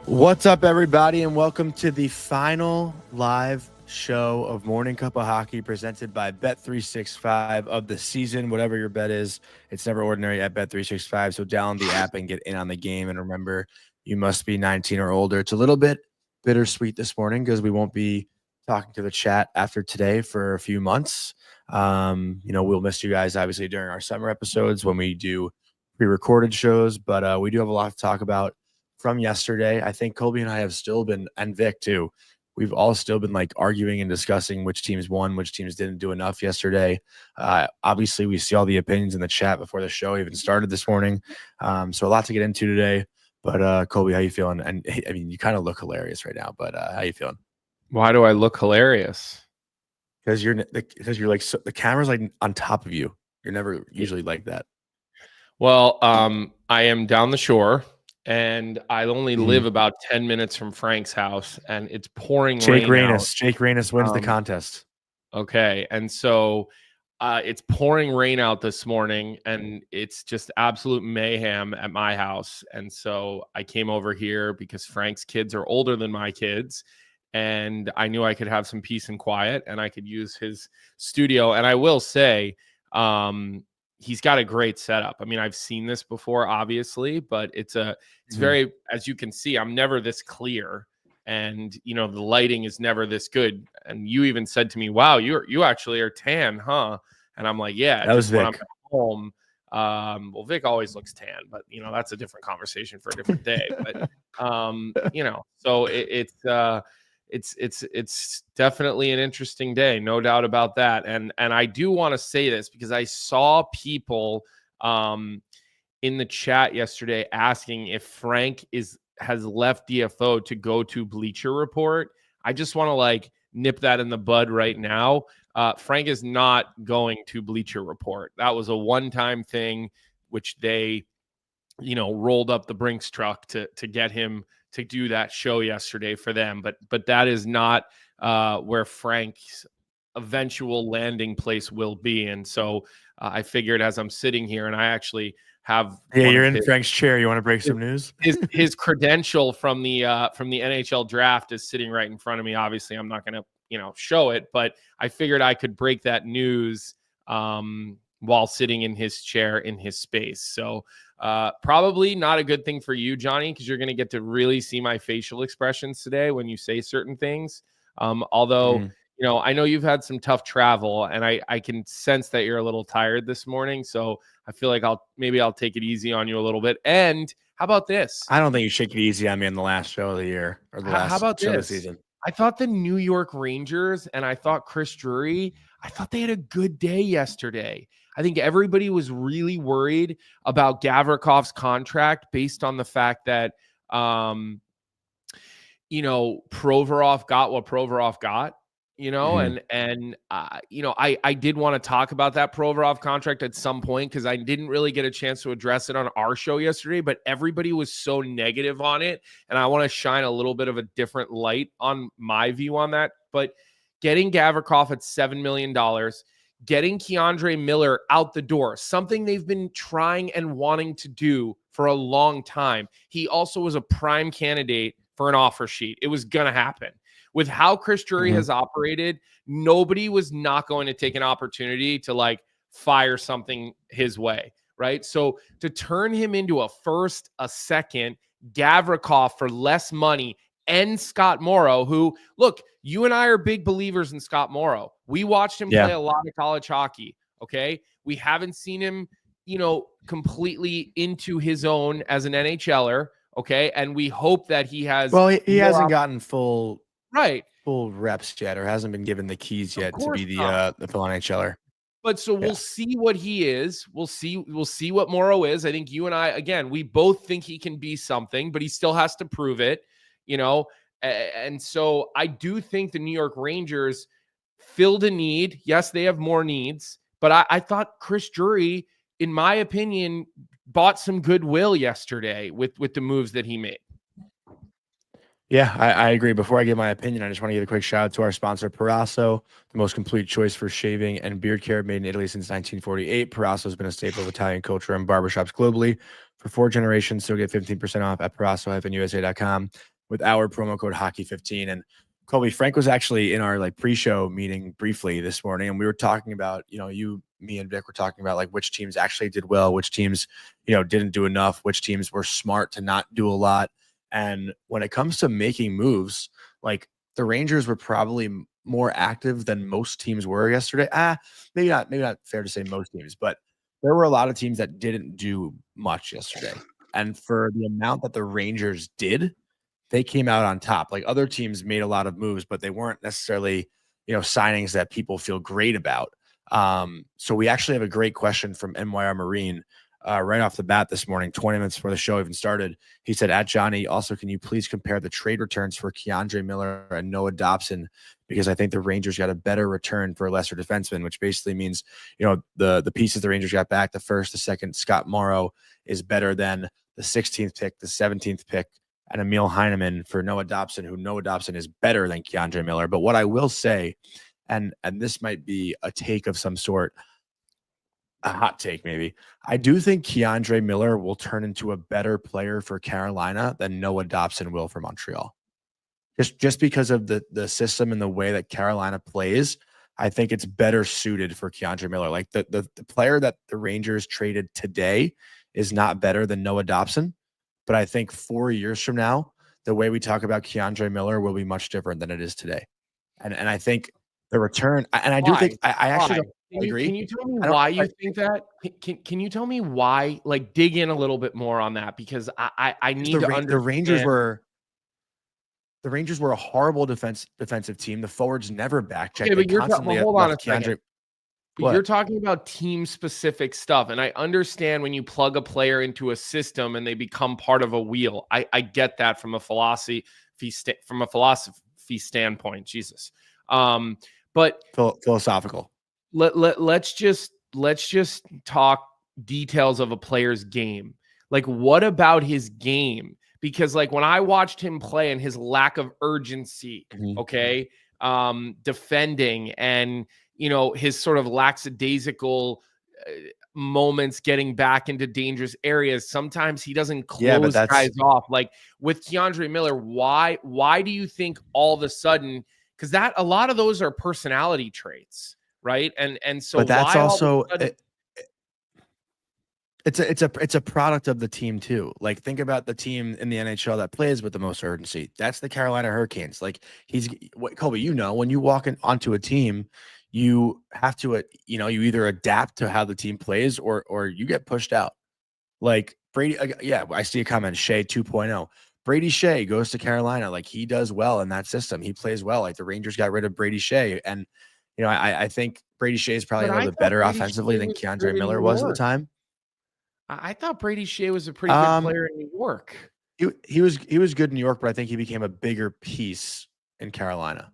What's up, everybody, and welcome to the final live show of Morning Cup of Hockey presented by Bet365 of the season. Whatever your bet is, it's never ordinary at Bet365. So download the app and get in on the game. And remember, you must be 19 or older. It's a little bit bittersweet this morning because we won't be talking to the chat after today for a few months. We'll miss you guys, obviously, during our summer episodes when we do pre-recorded shows. But we do have a lot to talk about from yesterday. I think Colby and I have still been, and Vic too, we've all still been like arguing and discussing which teams won, which teams didn't do enough yesterday. Obviously, we see all the opinions in the chat before the show even started this morning. So a lot to get into today. But Colby, how you feeling? And I mean, you kind of look hilarious right now, but how you feeling? Why do I look hilarious? Because you're like, so, the camera's like on top of you. You're never usually like that. Well, I am down the shore. And I only live about 10 minutes from Frank's house, and it's pouring rain out. Jake Reynos wins the contest. Okay, and so it's pouring rain out this morning, and it's just absolute mayhem at my house. And so I came over here because Frank's kids are older than my kids, and I knew I could have some peace and quiet, and I could use his studio. And I will say, he's got a great setup. I mean, I've seen this before, obviously, but it's very, as you can see, I'm never this clear, and the lighting is never this good. And you even said to me, "Wow, you actually are tan, huh?" And I'm like, "Yeah." That was Vic. When I'm at home. Well, Vic always looks tan, but that's a different conversation for a different day. But so it's definitely an interesting day, no doubt about that. And I do want to say this because I saw people in the chat yesterday asking if Frank has left DFO to go to Bleacher Report. I just want to nip that in the bud right now. Frank is not going to Bleacher Report. That was a one-time thing, which they rolled up the Brinks truck to get him to do that show yesterday for them. But that is not where Frank's eventual landing place will be. And so I figured, as I'm sitting here, and I actually have you're in Frank's chair. You want to break some news? His credential from the NHL draft is sitting right in front of me. Obviously, I'm not going to show it, but I figured I could break that news while sitting in his chair in his space. So probably not a good thing for you, Johnny, because you're going to get to really see my facial expressions today when you say certain things. Although, I know you've had some tough travel, and I can sense that you're a little tired this morning. So I feel like I'll take it easy on you a little bit. And how about this? I don't think you should take it easy on me in the last show of the year or the last show of the season. I thought the New York Rangers and I thought Chris Drury, I thought they had a good day yesterday. I think everybody was really worried about Gavrikov's contract based on the fact that, Provorov got what Provorov got, I did want to talk about that Provorov contract at some point because I didn't really get a chance to address it on our show yesterday, but everybody was so negative on it. And I want to shine a little bit of a different light on my view on that. But getting Gavrikov at $7 million, getting Keandre Miller out the door, something they've been trying and wanting to do for a long time. He also was a prime candidate for an offer sheet. It was going to happen. With how Chris Drury has operated, nobody was not going to take an opportunity to fire something his way, right? So to turn him into a first, a second, Gavrikov for less money, and Scott Morrow, who, look, you and I are big believers in Scott Morrow. We watched him play a lot of college hockey, okay? We haven't seen him, completely into his own as an NHLer, okay? And we hope that he has... Well, he hasn't gotten full reps yet, or hasn't been given the keys yet to be the full NHLer. But so we'll see what he is. We'll see what Morrow is. I think you and I, again, we both think he can be something, but he still has to prove it, And so I do think the New York Rangers filled a need. Yes, they have more needs, but I thought Chris Drury, in my opinion, bought some goodwill yesterday with the moves that he made. Yeah, I agree. Before I give my opinion, I just want to give a quick shout out to our sponsor, Proraso, the most complete choice for shaving and beard care made in Italy since 1948. Proraso has been a staple of Italian culture and barbershops globally for 4 generations. So get 15% off at Proraso-USA.com. with our promo code Hockey15. And Colby, Frank was actually in our like pre-show meeting briefly this morning, and we were talking about, me and Vic were talking about like which teams actually did well, which teams, didn't do enough, which teams were smart to not do a lot. And when it comes to making moves, like the Rangers were probably more active than most teams were yesterday. Maybe not fair to say most teams, but there were a lot of teams that didn't do much yesterday. And for the amount that the Rangers did, they came out on top. Like other teams made a lot of moves, but they weren't necessarily, signings that people feel great about. So we actually have a great question from NYR Marine right off the bat this morning, 20 minutes before the show even started. He said, at Johnny, also, can you please compare the trade returns for Keandre Miller and Noah Dobson? Because I think the Rangers got a better return for a lesser defenseman, which basically means, the pieces the Rangers got back, the first, the second, Scott Morrow is better than the 16th pick, the 17th pick, and Emil Heineman for Noah Dobson, who Noah Dobson is better than Keandre Miller. But what I will say, and this might be a take of some sort, a hot take maybe, I do think Keandre Miller will turn into a better player for Carolina than Noah Dobson will for Montreal. Just because of the system and the way that Carolina plays, I think it's better suited for Keandre Miller. Like the player that the Rangers traded today is not better than Noah Dobson. But I think 4 years from now, the way we talk about Keandre Miller will be much different than it is today. And I think the return, and I do think I actually don't agree. Can you tell me why you think that? Can you tell me why? Like, dig in a little bit more on that, because I need to understand. The Rangers were a horrible defensive team. The forwards never back checked. Okay, but hold on a second. But you're talking about team-specific stuff, and I understand when you plug a player into a system and they become part of a wheel. I get that from a philosophy standpoint. Jesus, but philosophical. Let's just talk details of a player's game. Like, what about his game? Because like when I watched him play and his lack of urgency, defending, and his sort of lackadaisical moments getting back into dangerous areas. Sometimes he doesn't close guys off. Like with Keandre Miller, why do you think all of a sudden, because that a lot of those are personality traits, right? And so, but that's also it's a product of the team too. Like think about the team in the NHL that plays with the most urgency. That's the Carolina Hurricanes. Like Colby, when you walk onto a team, you have to, you either adapt to how the team plays or you get pushed out. Like Brady, I see a comment, Shea 2.0. Brady Shea goes to Carolina. Like he does well in that system. He plays well. Like the Rangers got rid of Brady Shea. And, I think Brady Shea is probably a little bit better offensively than Keandre Miller was at the time. I thought Brady Shea was a pretty good player in New York. He was good in New York, but I think he became a bigger piece in Carolina,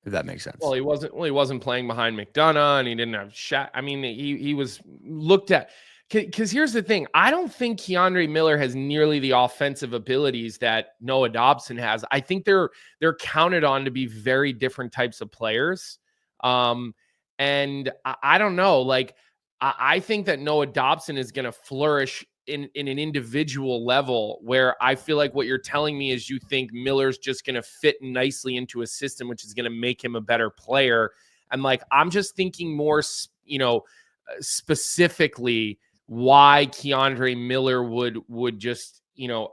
if that makes sense. Well, he wasn't playing behind McDonough, and he didn't have shot. I mean, he was looked at. Because here's the thing, I don't think Keandre Miller has nearly the offensive abilities that Noah Dobson has. I think they're counted on to be very different types of players. And I don't know, like I think that Noah Dobson is going to flourish in an individual level, where I feel like what you're telling me is you think Miller's just going to fit nicely into a system, which is going to make him a better player. And like, I'm just thinking more, specifically why Keandre Miller would just,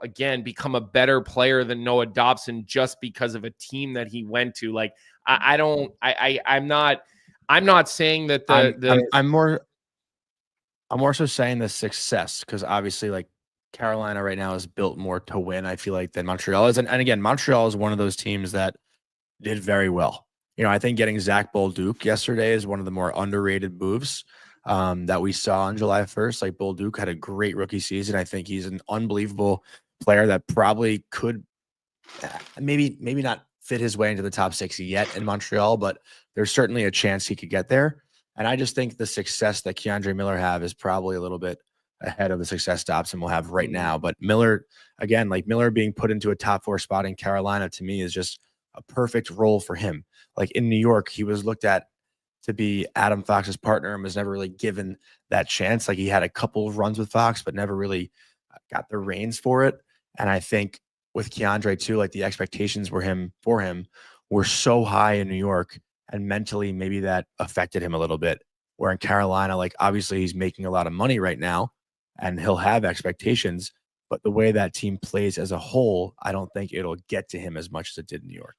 again, become a better player than Noah Dobson just because of a team that he went to. Like, I'm not saying that I'm more so saying the success, because obviously like Carolina right now is built more to win, I feel like, than Montreal is. And again, Montreal is one of those teams that did very well. I think getting Zach Bolduc yesterday is one of the more underrated moves that we saw on July 1st. Like Bolduc had a great rookie season. I think he's an unbelievable player that probably could maybe not fit his way into the top 60 yet in Montreal, but there's certainly a chance he could get there. And I just think the success that Keandre Miller have is probably a little bit ahead of the success Dobson will have right now. But Miller, again, like Miller being put into a top 4 spot in Carolina, to me is just a perfect role for him. Like in New York, he was looked at to be Adam Fox's partner and was never really given that chance. Like he had a couple of runs with Fox, but never really got the reins for it. And I think with Keandre too, like the expectations for him were so high in New York, and mentally maybe that affected him a little bit. Where in Carolina, like obviously he's making a lot of money right now and he'll have expectations, but the way that team plays as a whole, I don't think it'll get to him as much as it did in New York.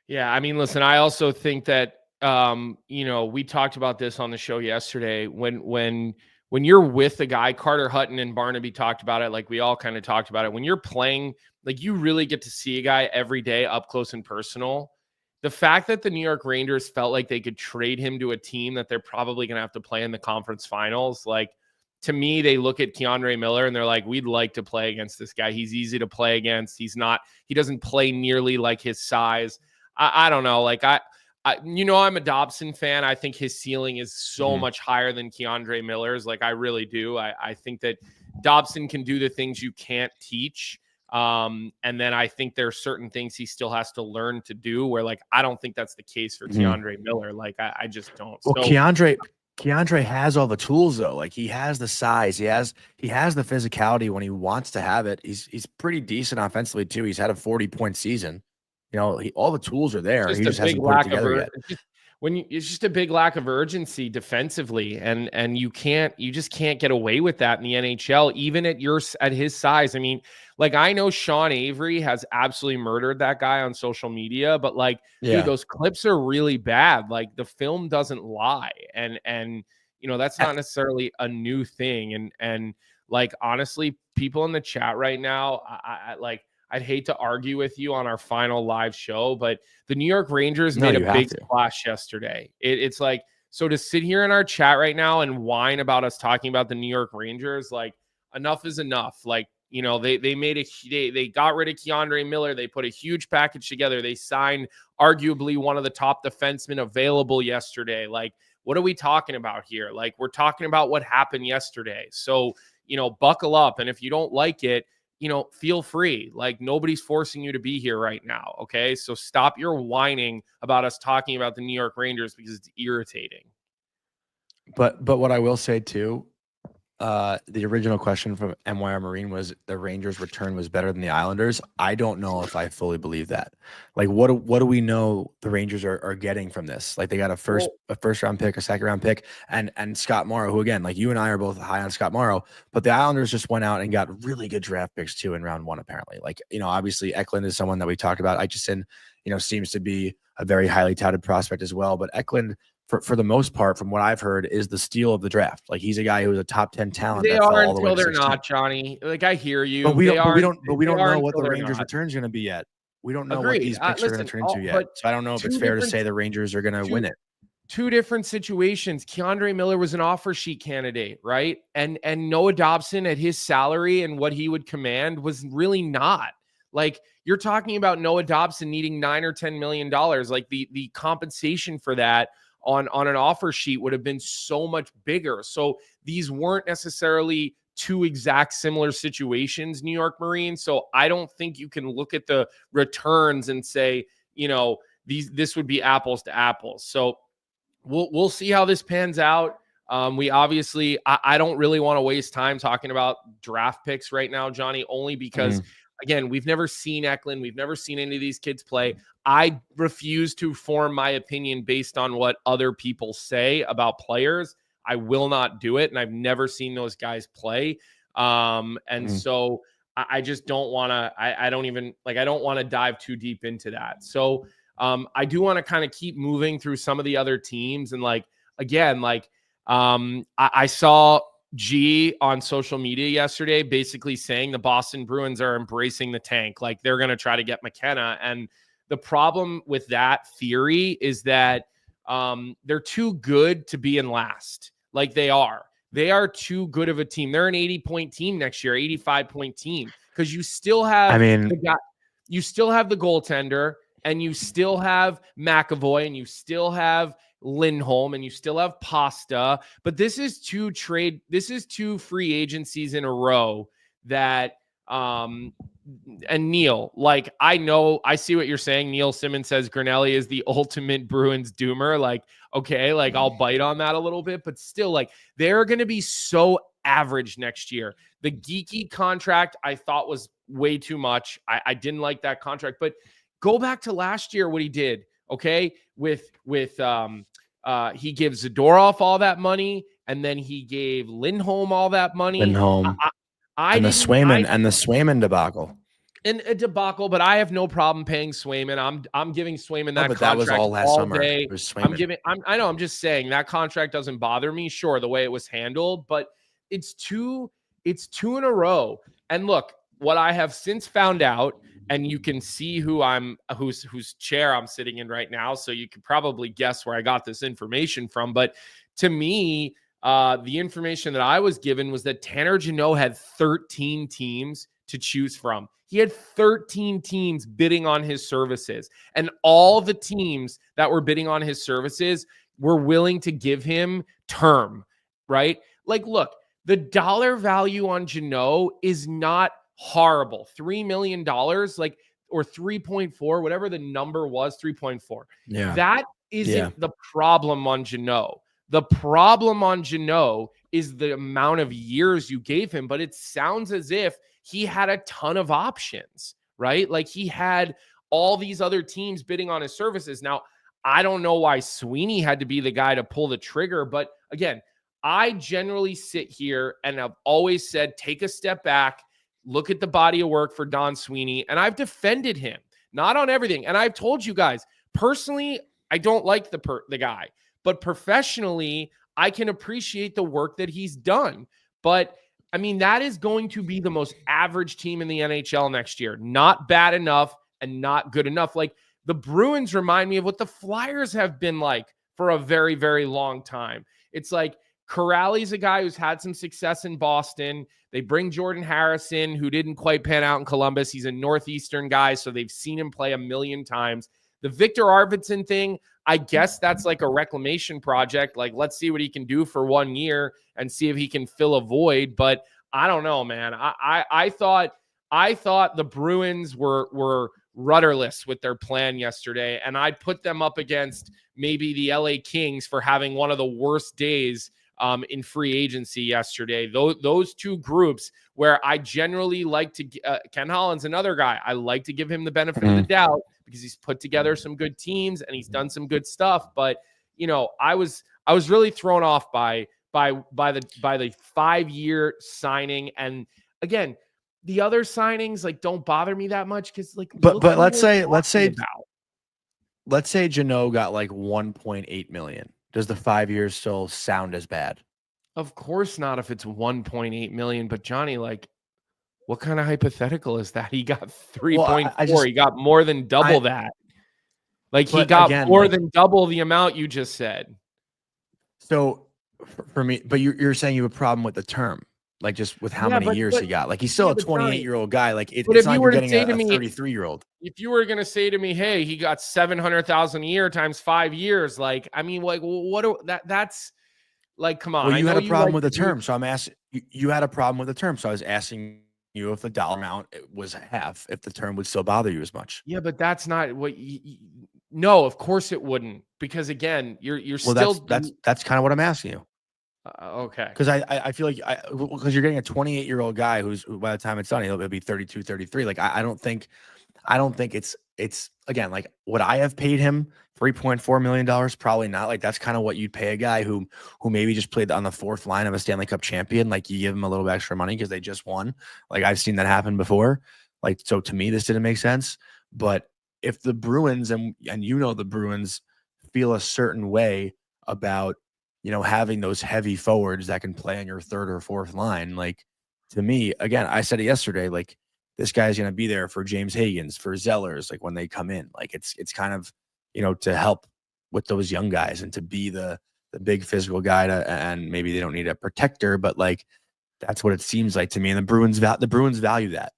Yeah, I mean, listen, I also think that we talked about this on the show yesterday. When you're with a guy, Carter Hutton and Barnaby talked about it, like we all kind of talked about it. When you're playing, like you really get to see a guy every day up close and personal. The fact that the New York Rangers felt like they could trade him to a team that they're probably going to have to play in the conference finals, like to me, they look at Keandre Miller and they're like, we'd like to play against this guy. He's easy to play against. He doesn't play nearly like his size. I don't know. Like I'm a Dobson fan. I think his ceiling is so much higher than Keandre Miller's. Like I really do. I think that Dobson can do the things you can't teach. And then I think there are certain things he still has to learn to do where like, I don't think that's the case for Keandre Miller. Like I just don't. Well, so, Keandre has all the tools though. Like he has the size, he has the physicality when he wants to have it. He's pretty decent offensively too. He's had a 40-point season. You know, all the tools are there. He just hasn't put it together yet. It's just a big lack of urgency defensively, and you just can't get away with that in the NHL, even at his size. I mean, like I know Sean Avery has absolutely murdered that guy on social media, but like, dude, those clips are really bad. Like the film doesn't lie, and that's not necessarily a new thing. And like honestly, people in the chat right now, I'd hate to argue with you on our final live show, but the New York Rangers made a big splash yesterday. It's like, so to sit here in our chat right now and whine about us talking about the New York Rangers, like enough is enough. Like, they got rid of Keandre Miller. They put a huge package together. They signed arguably one of the top defensemen available yesterday. Like, what are we talking about here? Like, we're talking about what happened yesterday. So, buckle up. And if you don't like it, feel free. Like nobody's forcing you to be here right now. Okay. So stop your whining about us talking about the New York Rangers because it's irritating. But what I will say too, the original question from MYR Marine was the Rangers return was better than the Islanders. I don't know if I fully believe that. Like what do we know the Rangers are getting from this? Like they got a first round pick, a second round pick, and Scott Morrow, who again, like you and I are both high on Scott Morrow, but the Islanders just went out and got really good draft picks too in round one, apparently. Like, obviously Eklund is someone that we talked about. Aitchison, seems to be a very highly touted prospect as well. But Eklund, for the most part, from what I've heard, is the steal of the draft. Like he's a guy who's a top 10 talent. They are until they're not, Johnny. Like I hear you. But we don't know what the Rangers return is going to be yet. We don't know what these picks are going to turn into yet. So I don't know if it's fair to say the Rangers are going to win it. Two different situations. Keandre Miller was an offer sheet candidate, right? And Noah Dobson at his salary and what he would command was really not. Like you're talking about Noah Dobson needing $9 or $10 million. Like the compensation for that on an offer sheet would have been so much bigger. So these weren't necessarily two exact similar situations, New York Marine. So I don't think you can look at the returns and say, this would be apples to apples. So we'll see how this pans out. We obviously, I don't really want to waste time talking about draft picks right now, Johnny, only because again, we've never seen Eklund. We've never seen any of these kids play. I refuse to form my opinion based on what other people say about players. I will not do it. And I've never seen those guys play. So I just don't want to, I don't want to dive too deep into that. So I do want to kind of keep moving through some of the other teams. And I saw G on social media yesterday, basically saying the Boston Bruins are embracing the tank. Like they're going to try to get McKenna. And the problem with that theory is that they're too good to be in last. Like they are too good of a team. They're an 80-point team next year, 85-point team. Cause you still have, you still have the goaltender and you still have McAvoy and you still have Lindholm and you still have Pasta, but this is two free agencies in a row that, and Neil, like, I see what you're saying. Neil Simmons says Grinelli is the ultimate Bruins doomer. Like, okay, like I'll bite on that a little bit, but still like they're going to be so average next year. The geeky contract I thought was way too much. I didn't like that contract, but go back to last year, what he did, okay? With he gives Zadorov all that money, and then he gave Lindholm all that money. Lindholm. And the Swayman debacle. And a debacle, but I have no problem paying Swayman. I'm giving Swayman that contract that was all last summer. Day. It was Swayman. I know, I'm just saying that contract doesn't bother me. Sure, the way it was handled, but it's two in a row. And look, what I have since found out, and you can see whose chair I'm sitting in right now, so you could probably guess where I got this information from. But to me, the information that I was given was that Tanner Jeannot had 13 teams to choose from. He had 13 teams bidding on his services, and all the teams that were bidding on his services were willing to give him term, right? Like, look, the dollar value on Jeannot is not horrible. $3 million, like, or 3.4, whatever the number was, 3.4. Yeah. That isn't the problem on Jeannot. The problem on Jeannot is the amount of years you gave him, but it sounds as if he had a ton of options, right? Like, he had all these other teams bidding on his services. Now, I don't know why Sweeney had to be the guy to pull the trigger, but again, I generally sit here and I've always said, take a step back, look at the body of work for Don Sweeney, and I've defended him, not on everything. And I've told you guys, personally, I don't like the guy, but professionally, I can appreciate the work that he's done. But I mean, that is going to be the most average team in the NHL next year. Not bad enough and not good enough. Like, the Bruins remind me of what the Flyers have been like for a very, very long time. It's like Corrali's a guy who's had some success in Boston. They bring Jordan Harrison, who didn't quite pan out in Columbus. He's a Northeastern guy, so they've seen him play a million times. The Victor Arvidsson thing, I guess that's like a reclamation project. Like, let's see what he can do for 1 year and see if he can fill a void. But I don't know, man. I thought the Bruins were rudderless with their plan yesterday, and I'd put them up against maybe the LA Kings for having one of the worst days in free agency yesterday. Those two groups where I generally like to Ken Holland's another guy. I like to give him the benefit of the doubt because he's put together some good teams and he's done some good stuff. But you know, I was really thrown off by the 5-year signing. And again, the other signings like don't bother me that much because like. But let's say Jeannot got like 1.8 million. Does the 5 years still sound as bad? Of course not if it's 1.8 million. But Johnny, like, what kind of hypothetical is that? He got 3.4. He got more than double that. Like, he got more than double the amount you just said. So for me, but you're saying you have a problem with the term, like just with how many years he got. Like, he's still a 28-year-old guy. Like, it's not you're getting a 33-year-old. If you were going to say to me, hey, he got 700,000 a year times 5 years, like, I mean, like, that's like, come on. Well, you had a problem with the term. So I'm asking you had a problem with the term. So I was asking you if the dollar amount was half, if the term would still bother you as much. Yeah, but that's not what no, of course it wouldn't. Because again, you're still. That's kind of what I'm asking you. Okay. Because I feel like because you're getting a 28-year-old guy who by the time it's done, he'll be 32, 33. Like, I don't think it's again, like, would I have paid him $3.4 million? Probably not. Like, that's kind of what you'd pay a guy who maybe just played on the fourth line of a Stanley Cup champion. Like, you give him a little bit extra money because they just won. Like, I've seen that happen before. Like, so to me, this didn't make sense. But if the Bruins and the Bruins feel a certain way about, you know, having those heavy forwards that can play on your third or fourth line, like, to me, again, I said it yesterday, like, this guy's going to be there for James Hagens, for Zellers, like, when they come in. Like, it's kind of, you know, to help with those young guys and to be the big physical guy and maybe they don't need a protector, but like, that's what it seems like to me. And the Bruins value that.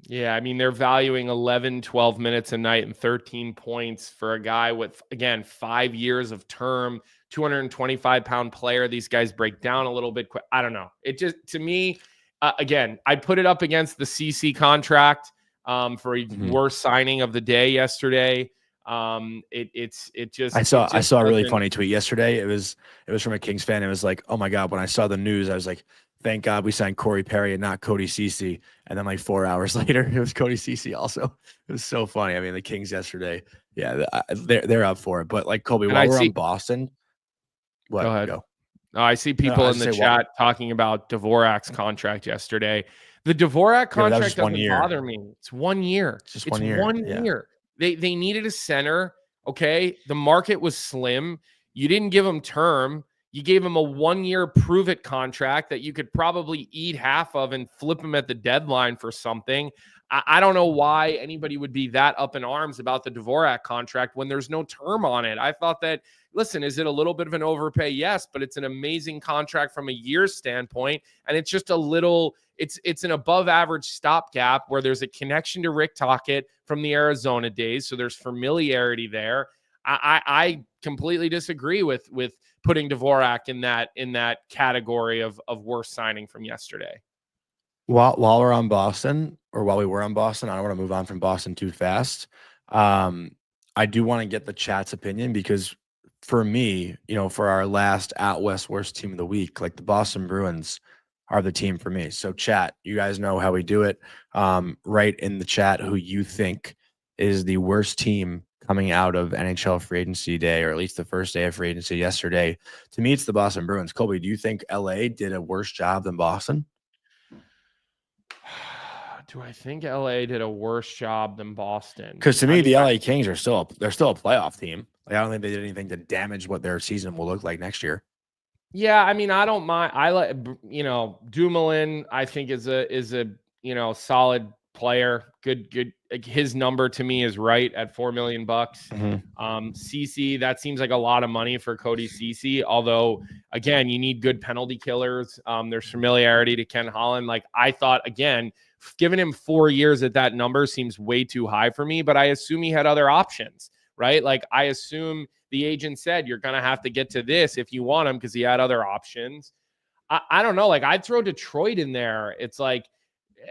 Yeah, I mean, they're valuing 11, 12 minutes a night and 13 points for a guy with, again, 5 years of term, 225-pound player. These guys break down a little bit quick. I don't know. It just, to me, again, I'd put it up against the CC contract for a worst signing of the day yesterday. I saw a really funny tweet yesterday. It was from a Kings fan. It was like, oh my God, when I saw the news, I was like, thank God we signed Corey Perry and not Cody Ceci. And then like 4 hours later, it was Cody Ceci also. It was so funny. I mean, the Kings yesterday, yeah, they're up for it. But like Colby, And while I we're on see. Boston, Go what? ahead. Go. No, I see No, I people was in the just saying, chat talking about Dvorak's contract yesterday. The Dvorak yeah, but that was contract just 1 doesn't year. bother me. It's 1 year. It's just It's 1 year. 1 Yeah. year. They needed a center. Okay. The market was slim. You didn't give him term. You gave him a 1-year prove it contract that you could probably eat half of and flip him at the deadline for something. I don't know why anybody would be that up in arms about the Dvorak contract when there's no term on it. I thought that, listen, is it a little bit of an overpay? Yes, but it's an amazing contract from a year standpoint. And it's just a little, it's an above average stopgap where there's a connection to Rick Tocchet from the Arizona days. So there's familiarity there. I completely disagree with putting Dvorak in that category of worst signing from yesterday. While we're on Boston, or while we were on Boston, I don't want to move on from Boston too fast. I do want to get the chat's opinion because for me, for our last Out West worst team of the week, like the Boston Bruins are the team for me. So chat, you guys know how we do it. Write in the chat who you think is the worst team coming out of NHL free agency day, or at least the first day of free agency yesterday. To me, it's the Boston Bruins. Colby, do you think LA did a worse job than Boston? Do I think LA did a worse job than Boston? Because to me, the LA Kings are still a playoff team. Like, I don't think they did anything to damage what their season will look like next year. Yeah, I mean, I don't mind. I like, Dumoulin, I think is a solid player. Good. Like, his number to me is right at $4 million. Ceci, that seems like a lot of money for Cody Ceci. Although, again, you need good penalty killers. There's familiarity to Ken Holland. Like, I thought, again, giving him 4 years at that number seems way too high for me. But I assume he had other options, right? Like, I assume the agent said you're going to have to get to this if you want him because he had other options. I don't know. Like, I'd throw Detroit in there. It's like,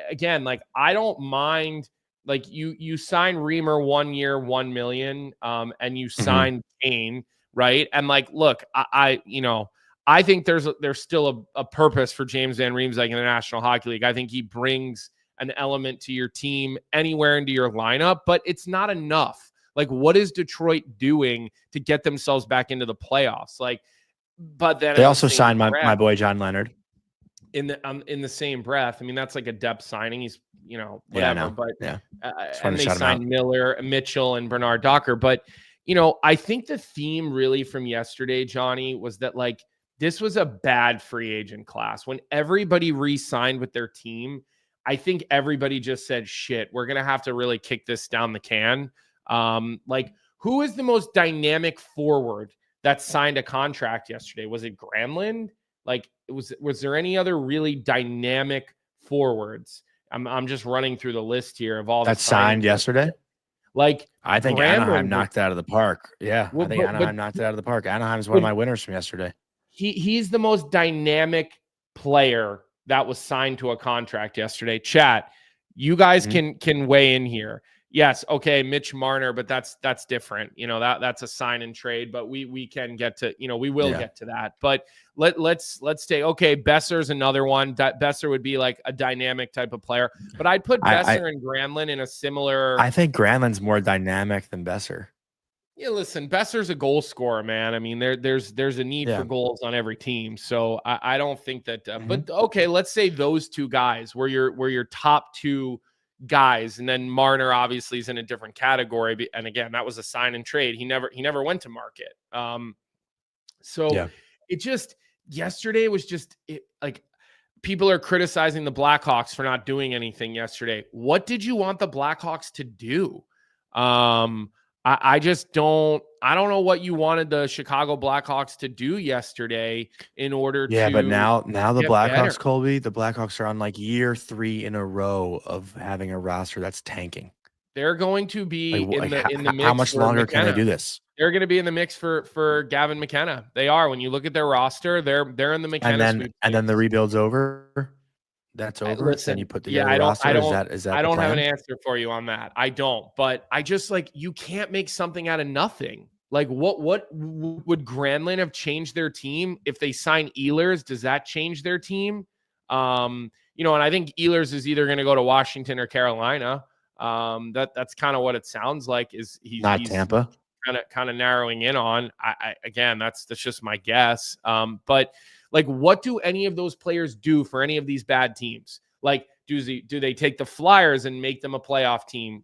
again, like, I don't mind. Like, you sign Reamer 1 year, $1 million, and you sign Kane, right? And like, look, I think there's still a purpose for James Van Riemsdyk in the National Hockey League. I think he brings an element to your team anywhere into your lineup, but it's not enough. Like, what is Detroit doing to get themselves back into the playoffs? Like, but then they also signed my boy John Leonard in the same breath. I mean, that's like a depth signing. He's whatever, but and they signed Miller, Mitchell, and Bernard Docker. But I think the theme really from yesterday, Johnny, was that like this was a bad free agent class. When everybody re-signed with their team, I think everybody just said, "Shit, we're gonna have to really kick this down the can." Like, who is the most dynamic forward that signed a contract yesterday? Was it Granlund? Like, was there any other really dynamic forwards? I'm just running through the list here of all that signed yesterday. Like, I think Anaheim knocked it out of the park. Yeah, I think Anaheim knocked it out of the park. Anaheim's one of my winners from yesterday. He's the most dynamic player that was signed to a contract yesterday. Chat, you guys can weigh in here. Yes, okay, Mitch Marner, but that's different. That's a sign and trade, but we can get to, we will get to that. But let's take, okay, Besser's another one. Besser would be like a dynamic type of player, but I'd put Besser and Granlund in a similar. I think Granlund's more dynamic than Besser. Yeah, listen, Besser's a goal scorer, man. I mean, there's a need for goals on every team. So I don't think that, but okay, let's say those two guys were your top two guys, and then Marner obviously is in a different category. And again, that was a sign and trade. He never went to market. It just, yesterday was just like, people are criticizing the Blackhawks for not doing anything yesterday. What did you want the Blackhawks to do? I don't know what you wanted the Chicago Blackhawks to do yesterday in order to. Yeah, but now the Blackhawks, better. Colby, the Blackhawks are on like year 3 in a row of having a roster that's tanking. They're going to be in the mix. How much longer can they do this? They're going to be in the mix for Gavin McKenna. They are. When you look at their roster, they're in the McKenna. And then the rebuild's over. That's over. Listen, then you put together a roster. Is that I don't the have plan? an answer for you on that. I don't. But I just, like, you can't make something out of nothing. Like, what would Granlund have changed their team if they sign Ehlers? Does that change their team? You know, and I think Ehlers is either going to go to Washington or Carolina. That's kind of what it sounds like. Is he's Tampa? Kind of narrowing in on. Again, that's just my guess. But like, what do any of those players do for any of these bad teams? Like, do they take the Flyers and make them a playoff team?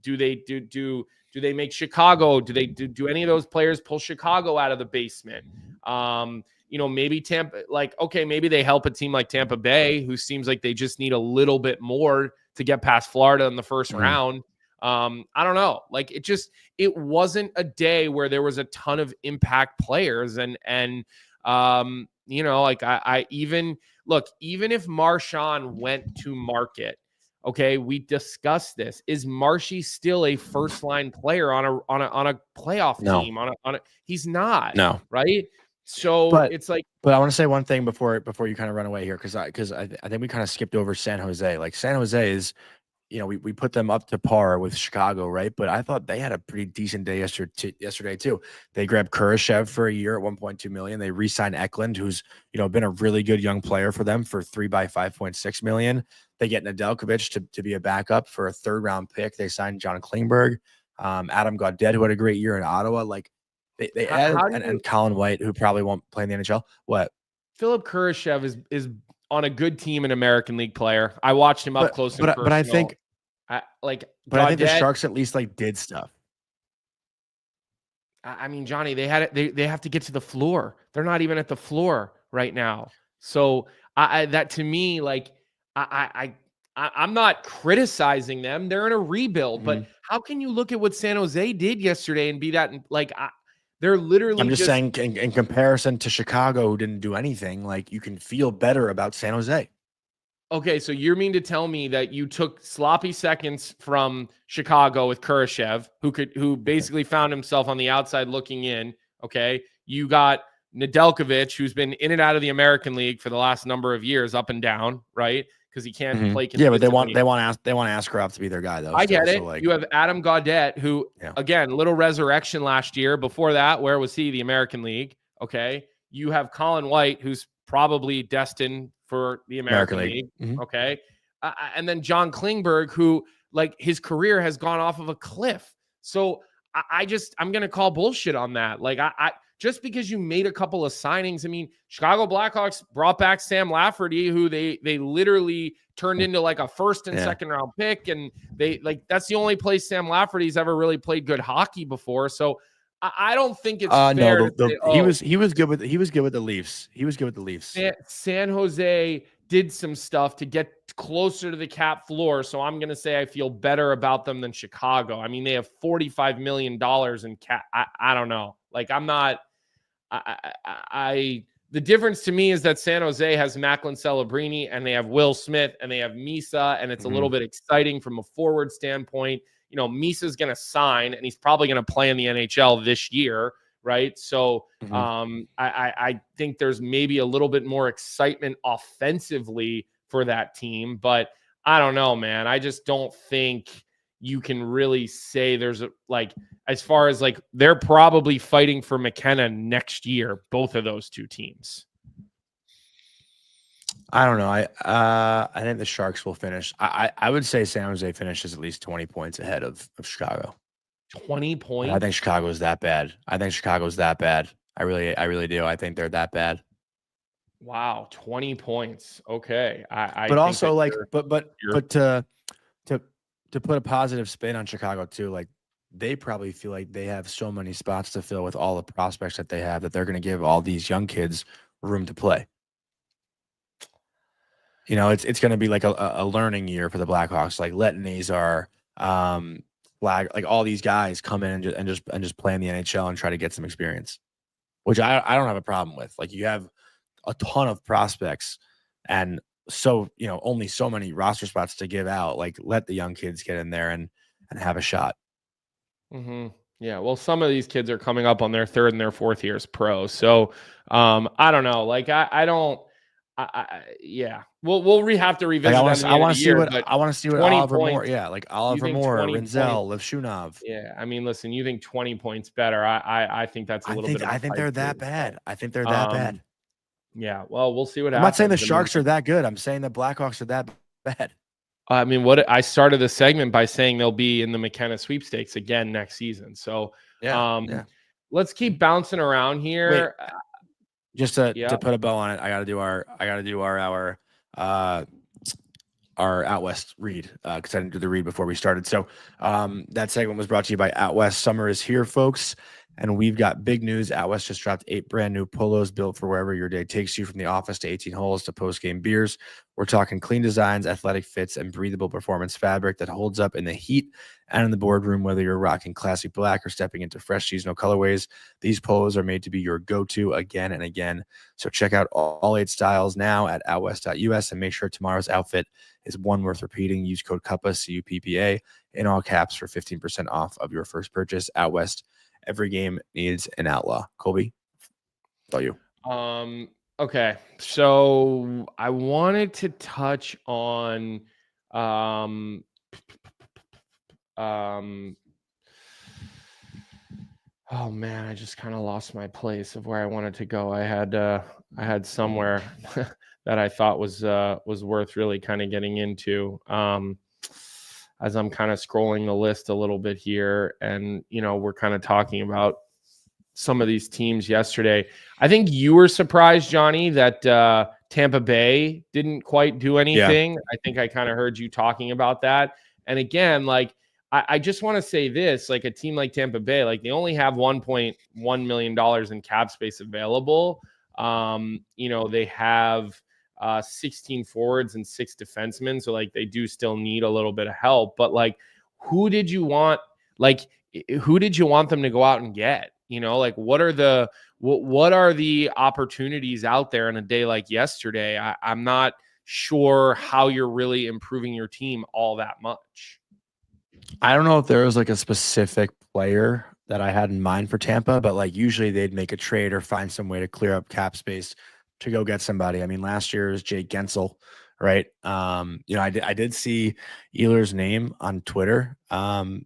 Do they make Chicago? Do any of those players pull Chicago out of the basement? You know, maybe Tampa, like, okay, maybe they help a team like Tampa Bay, who seems like they just need a little bit more to get past Florida in the first round. I don't know. Like, it wasn't a day where there was a ton of impact players. And you know, like even if Marchand went to market, okay, we discussed this. Is Marshy still a first line player on a playoff team? He's not. No. Right. So but I want to say one thing before you kind of run away here, because I think we kind of skipped over San Jose. Like, San Jose is, you know, we put them up to par with Chicago, right? But I thought they had a pretty decent day yesterday too. They grabbed Kurashev for a year at $1.2 million. They re-signed Eklund, who's, you know, been a really good young player for them, for 3 by $5.6 million. They get Nedeljkovic to be a backup for a 3rd round pick. They signed John Klingberg, Adam Gaudette, who had a great year in Ottawa. Like, they added, and Colin White, who probably won't play in the NHL. What? Philip Kurashev is on a good team, an American League player. I watched him up close and personal. But I think, I think the Sharks at least like did stuff. I mean, Johnny, they have to get to the floor. They're not even at the floor right now. So that to me, like, I'm not criticizing them. They're in a rebuild, but how can you look at what San Jose did yesterday and be that, like, they're literally. I'm just saying, in comparison to Chicago, who didn't do anything, like, you can feel better about San Jose. Okay, so you mean to tell me that you took sloppy seconds from Chicago with Kurashev, who basically found himself on the outside looking in. Okay, you got Nedeljkovic, who's been in and out of the American League for the last number of years, up and down, right? Because he can't play. Yeah, but they want Askarov to be their guy, though. I get it. So, like, you have Adam Gaudette, who again, little resurrection last year. Before that, where was he? The American League. Okay, you have Colin White, who's probably destined for the American League. Okay, and then John Klingberg, who, like, his career has gone off of a cliff. So I'm gonna call bullshit on that. Like, I just because you made a couple of signings. I mean, Chicago Blackhawks brought back Sam Lafferty, who they literally turned into like a 1st and 2nd round pick. And that's the only place Sam Lafferty's ever really played good hockey before. So I don't think it's fair. He was good with the Leafs. He was good with the Leafs. San Jose did some stuff to get closer to the cap floor. So I'm going to say I feel better about them than Chicago. I mean, they have $45 million in cap. I don't know. Like, I'm not, the difference to me is that San Jose has Macklin Celebrini, and they have Will Smith, and they have Misa, and it's a little bit exciting from a forward standpoint. You know, Misa's going to sign, and he's probably going to play in the NHL this year, right? So I think there's maybe a little bit more excitement offensively for that team, but I don't know, man. I just don't think you can really say there's as far as, like, they're probably fighting for McKenna next year, both of those two teams. I don't know. I think the Sharks will finish. I would say San Jose finishes at least 20 points ahead of Chicago. 20 points? I think Chicago's that bad. I really do. I think they're that bad. Wow, 20 points. Okay. But also, like, but to put a positive spin on Chicago too, like, they probably feel like they have so many spots to fill with all the prospects that they have, that they're going to give all these young kids room to play. You know, it's going to be like a learning year for the Blackhawks. Like, let Nazar, like, all these guys come in and just play in the NHL and try to get some experience, which I don't have a problem with. Like, you have a ton of prospects, and so, you know, only so many roster spots to give out. Like, let the young kids get in there and have a shot. Yeah, well, some of these kids are coming up on their 3rd and their 4th years pro. So I don't know. Like, yeah, we'll have to revisit. Like, I want to see what Oliver Moore. Yeah, like Oliver Moore, Rinzel, Levshunov. Yeah, I mean, listen, you think 20 points better? I think that's a little bit. I think they're that bad. I think they're that bad. Yeah, well, we'll see what I'm happens. not saying the Sharks are that good. I'm saying the Blackhawks are that bad. I mean, what I started the segment by saying they'll be in the McKenna sweepstakes again next season. So, Yeah. let's keep bouncing around here. Wait, just to put a bow on it, I got to do our Out West read because I didn't do the read before we started. So that segment was brought to you by Out West. Summer is here, folks, and we've got big news. Out West just dropped 8 brand new polos built for wherever your day takes you, from the office to 18 holes to post-game beers. We're talking clean designs, athletic fits, and breathable performance fabric that holds up in the heat and in the boardroom. Whether you're rocking classic black or stepping into fresh seasonal colorways, these polos are made to be your go-to again and again. So check out all 8 styles now at outwest.us and make sure tomorrow's outfit is one worth repeating. Use code Cuppa, C-U-P-P-A, in all caps for 15% off of your first purchase. Out West, every game needs an outlaw. Colby, about you. Okay, so I wanted to touch on oh man, I just kind of lost my place of where I wanted to go. I had somewhere that I thought was worth really kind of getting into as I'm kind of scrolling the list a little bit here, and we're kind of talking about some of these teams yesterday. I think you were surprised, Johnny, that Tampa Bay didn't quite do anything. Yeah. I think I kind of heard you talking about that. And again, like, I just want to say this, like a team like Tampa Bay, like they only have $1.1 million in cap space available. They have 16 forwards and 6 defensemen. So like they do still need a little bit of help, but like, who did you want them to go out and get? Like what are the opportunities out there in a day like yesterday? I'm not sure how you're really improving your team all that much. I don't know if there was like a specific player that I had in mind for Tampa, but like usually they'd make a trade or find some way to clear up cap space to go get somebody. I mean, last year was Jake Gensel, right? I did see Ehlers' name on Twitter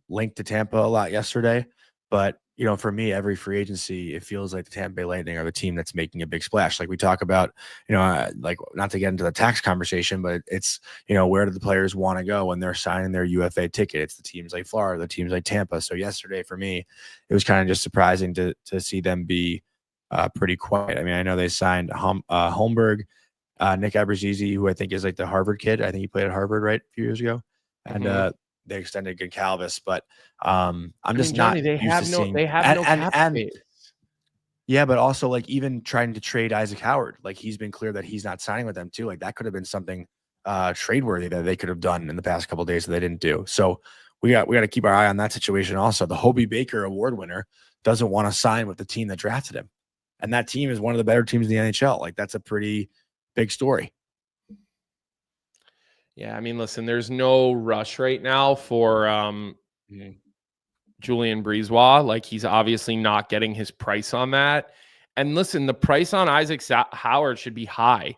linked to Tampa a lot yesterday, but for me, every free agency, it feels like the Tampa Bay Lightning are the team that's making a big splash. Like we talk about, like not to get into the tax conversation, but it's, where do the players want to go when they're signing their UFA ticket? It's the teams like Florida, the teams like Tampa. So yesterday for me, it was kind of just surprising to see them be pretty quiet. I mean, I know they signed Holmberg, Nick Abruzzese, who I think is like the Harvard kid. I think he played at Harvard, right, a few years ago. And they extended Goncalves, but I'm just Johnny, not used to seeing. They have no cap space. Yeah, but also like even trying to trade Isaac Howard, like he's been clear that he's not signing with them too. Like that could have been something trade worthy that they could have done in the past couple of days that they didn't do. So we got to keep our eye on that situation. Also, the Hobie Baker Award winner doesn't want to sign with the team that drafted him, and that team is one of the better teams in the NHL. Like that's a pretty big story. Yeah, I mean, listen, there's no rush right now for Julien Brisebois. Like, he's obviously not getting his price on that. And listen, the price on Isaac Howard should be high.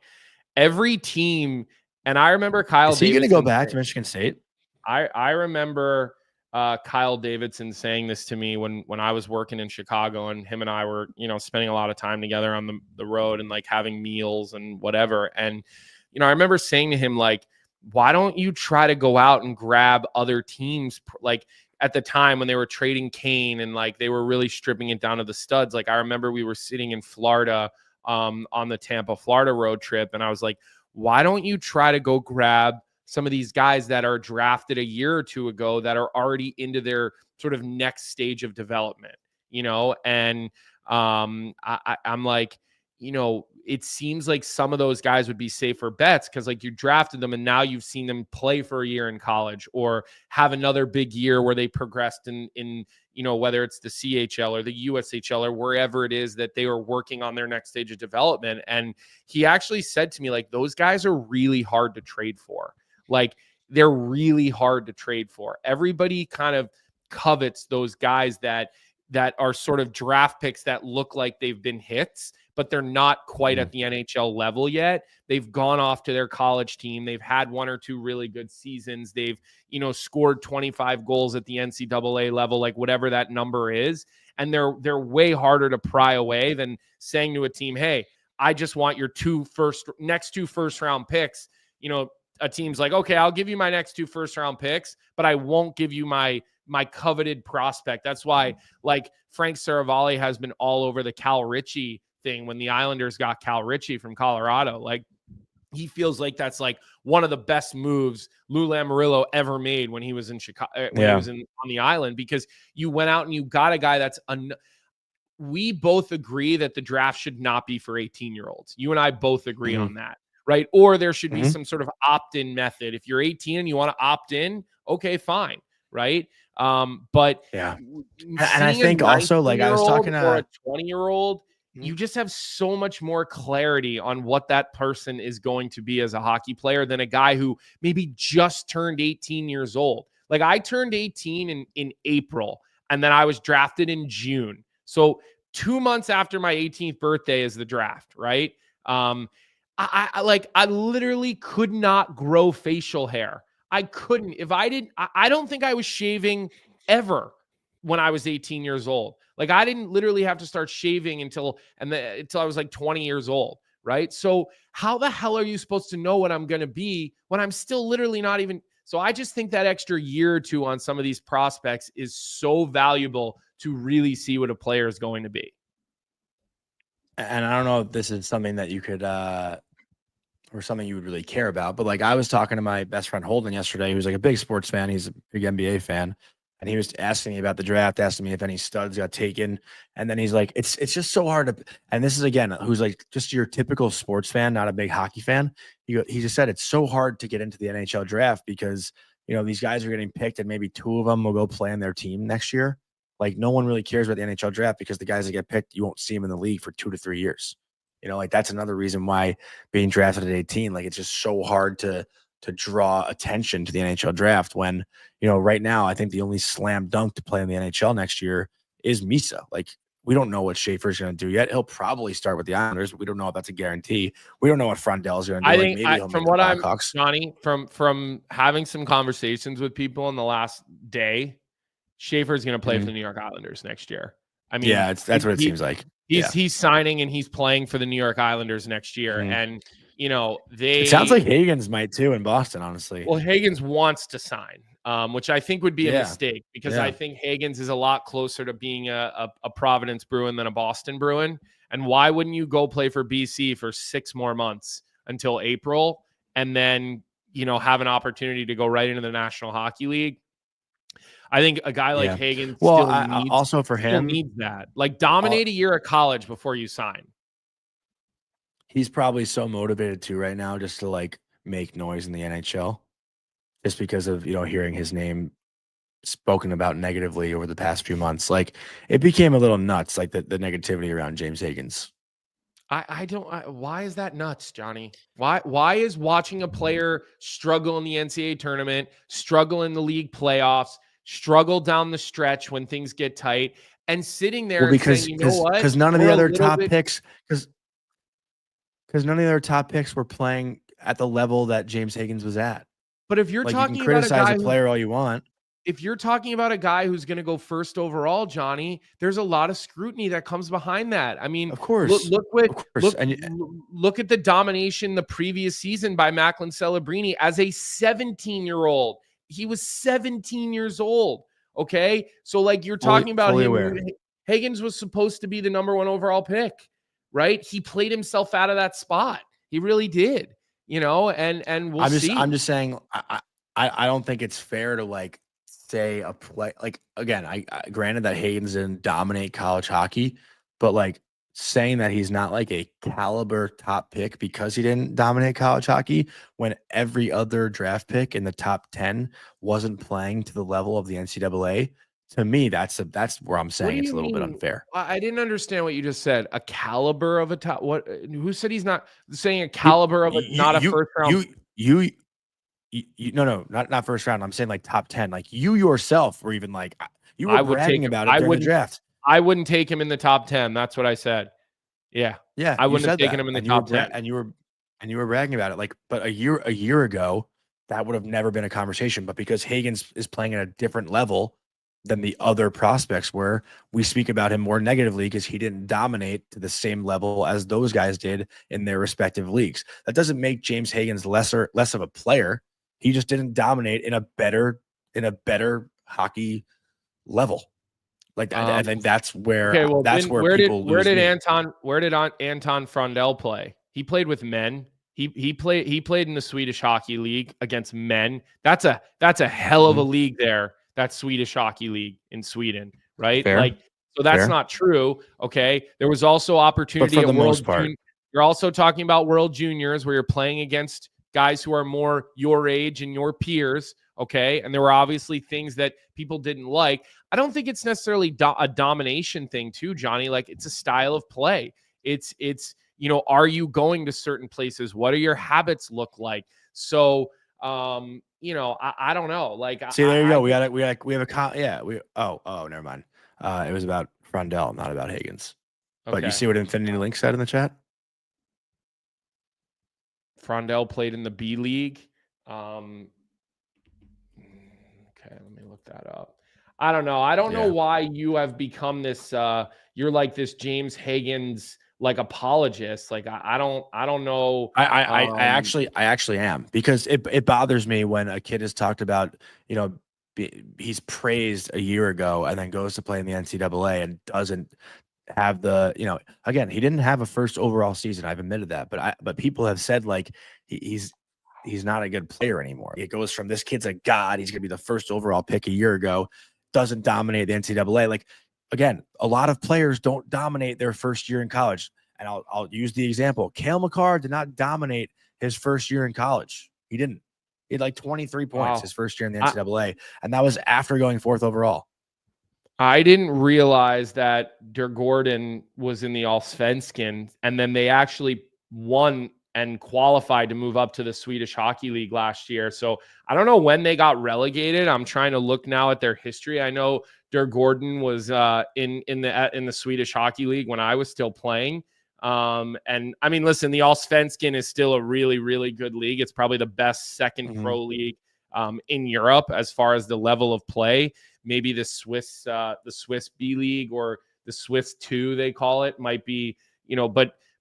Every team, and I remember Kyle Davidson. Is he going to go back to Michigan State? I remember Kyle Davidson saying this to me when I was working in Chicago, and him and I were, spending a lot of time together on the road and like having meals and whatever. And, I remember saying to him, like, why don't you try to go out and grab other teams? Like at the time when they were trading Kane and like they were really stripping it down to the studs. Like I remember we were sitting in Florida on the Tampa, Florida road trip. And I was like, why don't you try to go grab some of these guys that are drafted a year or two ago that are already into their sort of next stage of development, And I'm like, it seems like some of those guys would be safer bets because like you drafted them and now you've seen them play for a year in college or have another big year where they progressed in whether it's the CHL or the USHL or wherever it is that they are working on their next stage of development. And he actually said to me, like, those guys are really hard to trade for. Like they're really hard to trade for. Everybody kind of covets those guys that are sort of draft picks that look like they've been hits, but they're not quite at the NHL level yet. They've gone off to their college team. They've had 1 or 2 really good seasons. They've, scored 25 goals at the NCAA level, like whatever that number is. And they're way harder to pry away than saying to a team, hey, I just want your next two first round picks. A team's like, okay, I'll give you my next two first round picks, but I won't give you my coveted prospect. That's why like Frank Saravalli has been all over the Cal Ritchie thing when the Islanders got Cal Ritchie from Colorado. Like, he feels like that's like one of the best moves Lou Lamoriello ever made when he was in Chicago, he was on the island, because you went out and you got a guy that's we both agree that the draft should not be for 18-year-olds. You and I both agree on that, right? Or there should be some sort of opt-in method. If you're 18 and you want to opt in, okay, fine, right? But and I think also, like, I was talking to a 20-year-old, you just have so much more clarity on what that person is going to be as a hockey player than a guy who maybe just turned 18 years old. Like, I turned 18 in April, and then I was drafted in June. So 2 months after my 18th birthday is the draft, right? I literally could not grow facial hair. I couldn't. If I didn't, I don't think I was shaving ever when I was 18 years old. Like, I didn't literally have to start shaving until I was like 20 years old, right? So how the hell are you supposed to know what I'm going to be when I'm still literally not even? So I just think that extra year or two on some of these prospects is so valuable to really see what a player is going to be. And I don't know if this is something that you could or something you would really care about, but like, I was talking to my best friend Holden yesterday, who's like a big sports fan. He's a big NBA fan. And he was asking me about the draft, asking me if any studs got taken. And then he's like, it's just so hard to, and this is, again, who's like just your typical sports fan, not a big hockey fan. He just said it's so hard to get into the NHL draft because, these guys are getting picked and maybe two of them will go play on their team next year. Like, no one really cares about the NHL draft because the guys that get picked, you won't see them in the league for 2 to 3 years. Like, that's another reason why being drafted at 18, like, it's just so hard to draw attention to the NHL draft when, right now, I think the only slam dunk to play in the NHL next year is Misa. Like, we don't know what Schaefer's going to do yet. He'll probably start with the Islanders, but we don't know if that's a guarantee. We don't know what Frondell's going to do. I like, think maybe he'll from make what the I'm, Blackhawks. Johnny, from having some conversations with people in the last day, Schaefer's going to play for the New York Islanders next year. I mean, yeah, that's what it seems like. He's signing and he's playing for the New York Islanders next year. And, it sounds like Hagens might too in Boston, honestly. Well, Hagens wants to sign, which I think would be a mistake because I think Hagens is a lot closer to being a Providence Bruin than a Boston Bruin. And why wouldn't you go play for BC for 6 more months until April and then, have an opportunity to go right into the National Hockey League? I think a guy like Hagens still needs that. Like, dominate a year of college before you sign. He's probably so motivated too right now just to like make noise in the NHL just because of, hearing his name spoken about negatively over the past few months. Like, it became a little nuts, like the negativity around James Hagens. Why is that nuts, Johnny? Why is watching a player struggle in the NCAA tournament, struggle in the league playoffs, struggle down the stretch when things get tight, and sitting there because saying, you know what? Because none of the other top picks, because none of the other top picks were playing at the level that James Hagens was at. But if you're talking you can about criticize a player all you want, if you're talking about a guy who's going to go first overall, Johnny, there's a lot of scrutiny that comes behind that. I mean, of course, look at the domination the previous season by Macklin Celebrini as a 17-year-old. He was 17 years old. Okay, so like you're talking about him. Hagens was supposed to be the number 1 overall pick. Right? He played himself out of that spot. He really did, and we'll see. I'm just saying, I don't think it's fair to like say a play, like, again, I granted that Hagens didn't dominate college hockey, but like saying that he's not like a caliber top pick because he didn't dominate college hockey when every other draft pick in the top 10 wasn't playing to the level of the NCAA. To me, that's where I'm saying it's a little bit unfair. I didn't understand what you just said. A caliber of a top. What? Who said he's not saying a caliber of a not a first round? No, not first round. I'm saying like top 10. Like you yourself were even like you were bragging about it during the draft. I wouldn't take him in the top 10. That's what I said. Yeah. I wouldn't have taken him in the top 10. And you were bragging about it. Like, but a year ago, that would have never been a conversation. But because Hagens is playing at a different level, than the other prospects were. We speak about him more negatively because he didn't dominate to the same level as those guys did in their respective leagues. That doesn't make James Higgins less of a player. He just didn't dominate in a better hockey level. Like I think that's where okay, well, that's then where people lose me. Anton Frondell play? He played with men. He played in the Swedish Hockey League against men. That's a hell of a league there. That Swedish Hockey League in Sweden, right? Fair. Like, so that's Fair. not true. Okay, there was also opportunity but for at the most part. You're also talking about World Juniors where you're playing against guys who are more your age and your peers. Okay, and there were obviously things that people didn't like. I don't think it's necessarily a domination thing too, Johnny. Like, it's a style of play. It's are you going to certain places? What do your habits look like? So, I don't know. Like, see, there you go. We have never mind. It was about Frondell, not about Higgins. Okay. But you see what Infinity Link said in the chat? Frondell played in the B League. Okay, let me look that up. I don't know. I don't know why you have become this. You're like this James Higgins like apologist. Like I don't know. I actually am, because it bothers me when a kid is talked about. He's praised a year ago and then goes to play in the NCAA and doesn't have the, again, he didn't have a first overall season. I've admitted that, but people have said like he's not a good player anymore. It goes from this kid's a god, he's gonna be the first overall pick a year ago, doesn't dominate the NCAA. Like, again, a lot of players don't dominate their first year in college. And I'll use the example. Cale Makar did not dominate his first year in college. He didn't. He had like 23 points his first year in the NCAA, and that was after going 4th overall. I didn't realize that Der Gordon was in the Allsvenskan, and then they actually won and qualified to move up to the Swedish Hockey League last year. So I don't know when they got relegated. I'm trying to look now at their history. I know Der Gordon was in the Swedish Hockey League when I was still playing. And I mean, listen, the Allsvenskan is still a really, really good league. It's probably the best second pro league in Europe as far as the level of play. Maybe the Swiss B League, or the Swiss 2, they call it, might be,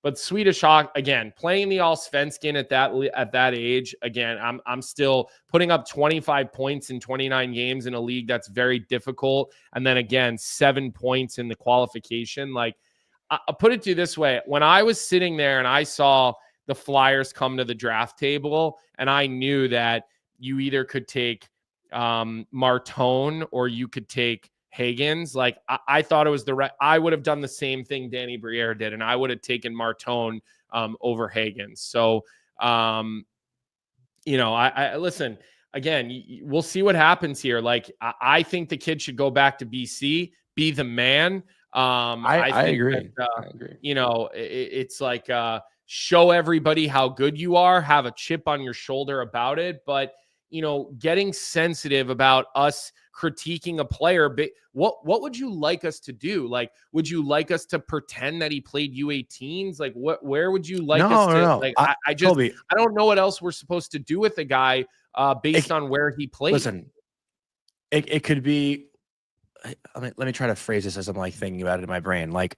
but Swedish Hockey, again, playing the Allsvenskan at that age, again, I'm still putting up 25 points in 29 games in a league that's very difficult, and then again 7 points in the qualification. Like, I'll put it to you this way: when I was sitting there and I saw the Flyers come to the draft table, and I knew that you either could take Martone or you could take Higgins, like I thought it was I would have done the same thing Danny Briere did, and I would have taken Martone over Higgins. So, I listen, again, we'll see what happens here. Like, I think the kid should go back to BC, be the man. I agree. I agree. It's like, show everybody how good you are, have a chip on your shoulder about it. But, getting sensitive about us critiquing a player, but what would you like us to do? Like, would you like us to pretend that he played U18s? Like, where would you like us to? No. Like, I just, Colby, I don't know what else we're supposed to do with the guy based on where he played. Listen, it could be. Let me try to phrase this as I'm like thinking about it in my brain. Like,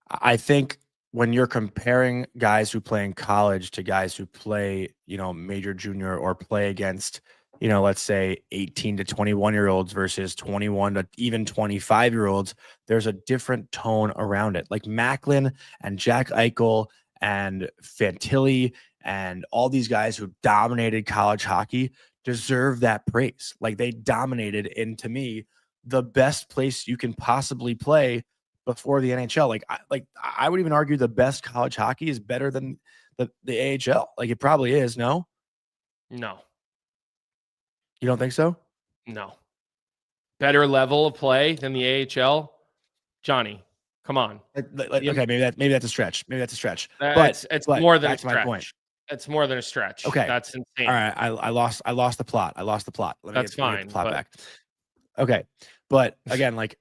I think when you're comparing guys who play in college to guys who play, major junior, or play against, let's say 18 to 21-year-olds versus 21 to even 25-year-olds, there's a different tone around it. Like Macklin and Jack Eichel and Fantilli and all these guys who dominated college hockey deserve that praise. Like, they dominated in, to me, the best place you can possibly play before the NHL. I would even argue the best college hockey is better than the AHL. Like, it probably is. No, you don't think so? No. Better level of play than the AHL, Johnny. Come on. Okay, maybe that's a stretch. But it's more than a stretch. My point. It's more than a stretch. Okay, that's insane. All right, I lost the plot. That's fine. Let me get the plot back. Okay, but again, like,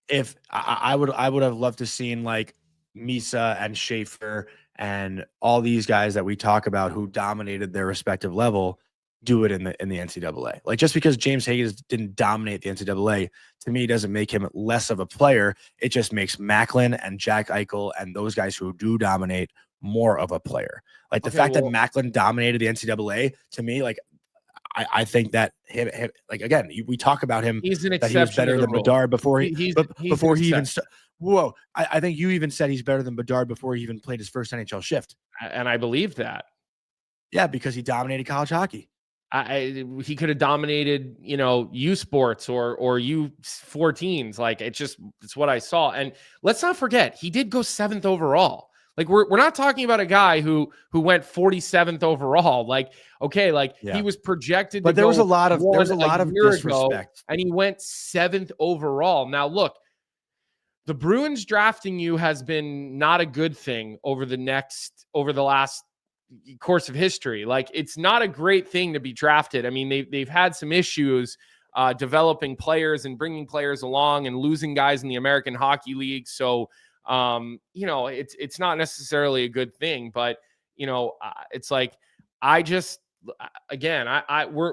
if I would have loved to seen like Misa and Schaefer and all these guys that we talk about who dominated their respective level do it in the NCAA. Like, just because James Higgins didn't dominate the NCAA, to me, doesn't make him less of a player. It just makes Macklin and Jack Eichel and those guys who do dominate more of a player. Like, the fact that Macklin dominated the NCAA, to me, like, I think that him like, again, we talk about him, he's an that he was better than Bedard before he even whoa. I think you even said he's better than Bedard before he even played his first NHL shift. And I believe that. Yeah, because he dominated college hockey. He could have dominated, U Sports or U14s. Like, it's what I saw. And let's not forget, he did go 7th overall. Like, we're not talking about a guy who went 47th overall. Like, okay, like, he was projected, but there was a lot of disrespect, and he went 7th overall. Now, look, the Bruins drafting you has been not a good thing over the last course of history. Like, it's not a great thing to be drafted. I mean, they've had some issues developing players and bringing players along and losing guys in the American Hockey League. So, it's not necessarily a good thing, but it's like,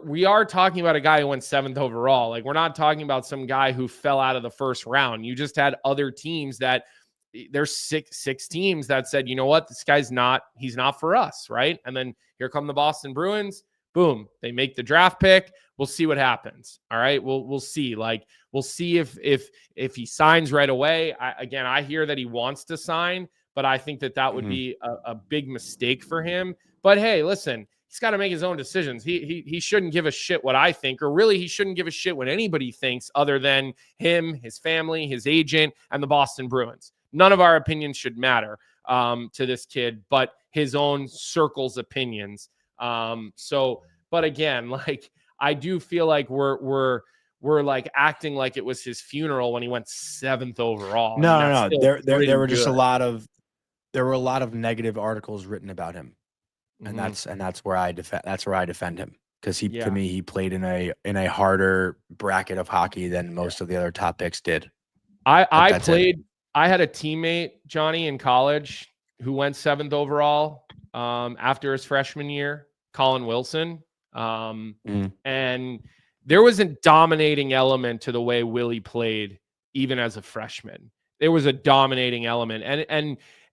we are talking about a guy who went 7th overall. Like, we're not talking about some guy who fell out of the first round. You just had other teams there's six teams that said, you know what, this guy's he's not for us, right? And then here come the Boston Bruins. Boom, they make the draft pick. We'll see what happens. All right, we'll see. Like, we'll see if he signs right away. I hear that he wants to sign, but I think that would be a big mistake for him. But hey, listen, he's got to make his own decisions. He shouldn't give a shit what I think, or really he shouldn't give a shit what anybody thinks other than him, his family, his agent, and the Boston Bruins. None of our opinions should matter to this kid, but his own circle's opinions. But again, like, I do feel like we're like acting like it was his funeral when he went 7th overall. No. There were just a lot of negative articles written about him, and that's where I defend him, because to me, he played in a harder bracket of hockey than most of the other top picks did. I had a teammate, Jonny, in college who went 7th overall after his freshman year, Colin Wilson. And there was a dominating element to the way Willie played, even as a freshman. There was a dominating element.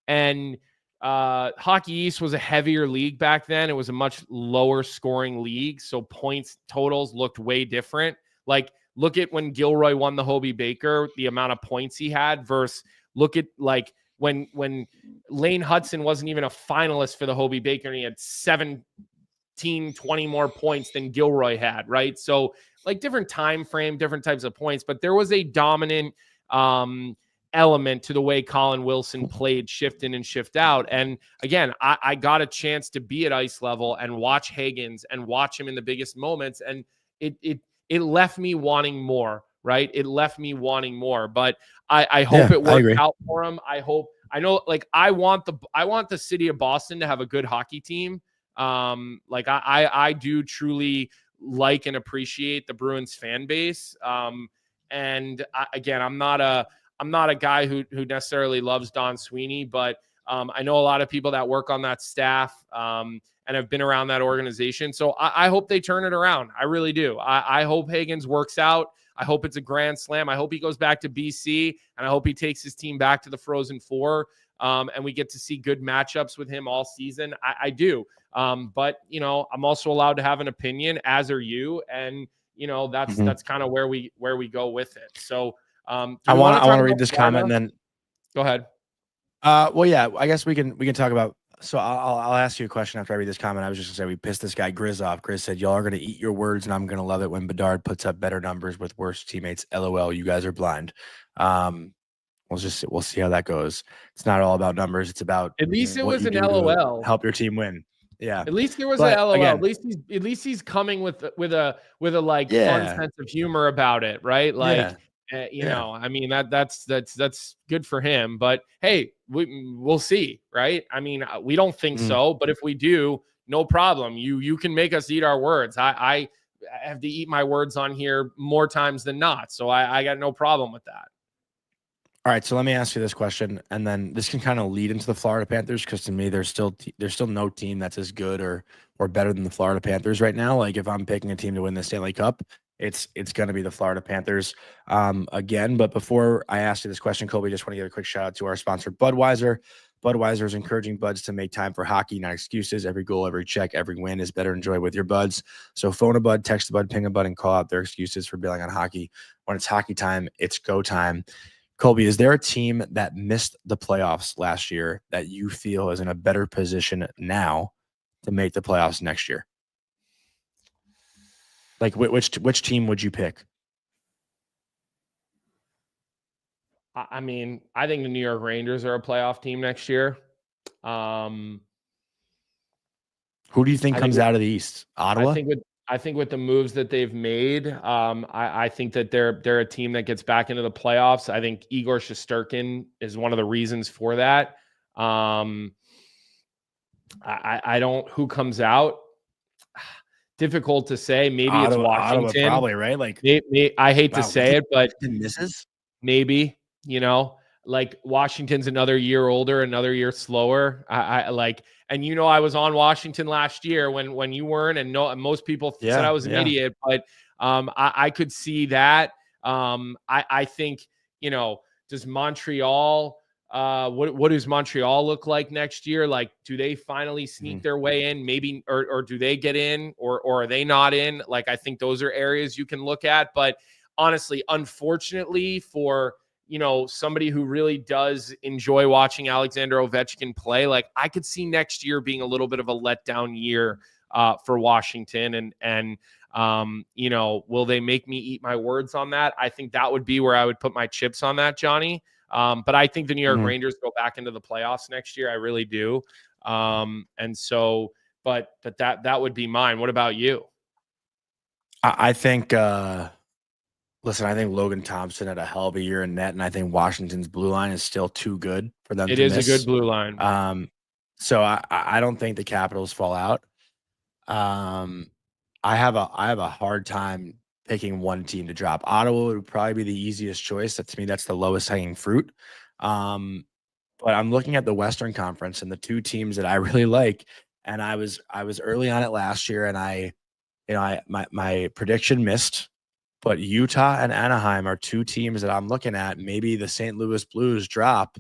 And Hockey East was a heavier league back then. It was a much lower scoring league, so points totals looked way different. Like, look at when Gilroy won the Hobey Baker, the amount of points he had, versus look at, like, when Lane Hudson wasn't even a finalist for the Hobey Baker and he had 20 more points than Gilroy had, right? So, like, different time frame, different types of points, but there was a dominant element to the way Colin Wilson played shift in and shift out. And again, I got a chance to be at ice level and watch Higgins and watch him in the biggest moments, and it left me wanting more, right? It left me wanting more, but I hope it worked out for him. I want the city of Boston to have a good hockey team. Like, I do truly like and appreciate the Bruins fan base. And I'm not a guy who necessarily loves Don Sweeney, but I know a lot of people that work on that staff and have been around that organization. So I hope they turn it around. I really do. I hope Higgins works out. I hope it's a grand slam. I hope he goes back to BC, and I hope he takes his team back to the Frozen Four. And we get to see good matchups with him all season. I do. But, I'm also allowed to have an opinion, as are you. And, that's kind of where we go with it. So I want to read this comment and then go ahead. Well, yeah, I guess we can talk about. So I'll ask you a question after I read this comment. I was just gonna say we pissed this guy Grizz off. Grizz said, "Y'all are gonna eat your words, and I'm gonna love it when Bedard puts up better numbers with worse teammates." LOL. You guys are blind. We'll see how that goes. It's not all about numbers. It's about, at least it was an LOL. Help your team win. Yeah. At least there was an LOL. Again, at least he's coming with a like fun sense of humor about it, right? Like. I mean, that's good for him, but hey, we'll see, right? I mean, we don't think so, but if we do, no problem. You can make us eat our words. I have to eat my words on here more times than not, so I got no problem with that. All right, so let me ask you this question, and then this can kind of lead into the Florida Panthers, because to me, there's still no team that's as good or better than the Florida Panthers right now. Like, if I'm picking a team to win the Stanley Cup, it's going to be the Florida Panthers again. But before I ask you this question, Colby, just want to give a quick shout out to our sponsor, Budweiser. Budweiser is encouraging buds to make time for hockey, not excuses. Every goal, every check, every win is better enjoyed with your buds. So phone a bud, text a bud, ping a bud, and call out their excuses for bailing on hockey. When it's hockey time, it's go time. Colby, is there a team that missed the playoffs last year that you feel is in a better position now to make the playoffs next year? Like, which team would you pick? I mean, I think the New York Rangers are a playoff team next year. Who do you think comes out of the East? Ottawa? I think with the moves that they've made, I think that they're a team that gets back into the playoffs. I think Igor Shesterkin is one of the reasons for that. I don't. Who comes out? Difficult to say. Maybe it's Washington. Ottawa, probably, right? Like, I hate to say it, but misses. Maybe, like Washington's another year older, another year slower. I like, and I was on Washington last year when you weren't, and most people said I was an idiot, but I could see that. I think, does Montreal, what does Montreal look like next year? Like, do they finally sneak their way in? Maybe, or do they get in, or are they not in? Like, I think those are areas you can look at, but honestly, unfortunately for, somebody who really does enjoy watching Alexander Ovechkin play, like, I could see next year being a little bit of a letdown year for Washington. And will they make me eat my words on that? I think that would be where I would put my chips on that, Johnny. But I think the New York Rangers go back into the playoffs next year. I really do. And so, but that would be mine. What about you? I think, listen, I think Logan Thompson had a hell of a year in net, and I think Washington's blue line is still too good for them to miss. It is a good blue line. So I don't think the Capitals fall out. I have a hard time picking one team to drop. Ottawa would probably be the easiest choice. To me, that's the lowest hanging fruit. But I'm looking at the Western Conference and the two teams that I really like. And I was early on it last year, and my prediction missed. But Utah and Anaheim are two teams that I'm looking at. Maybe the St. Louis Blues drop,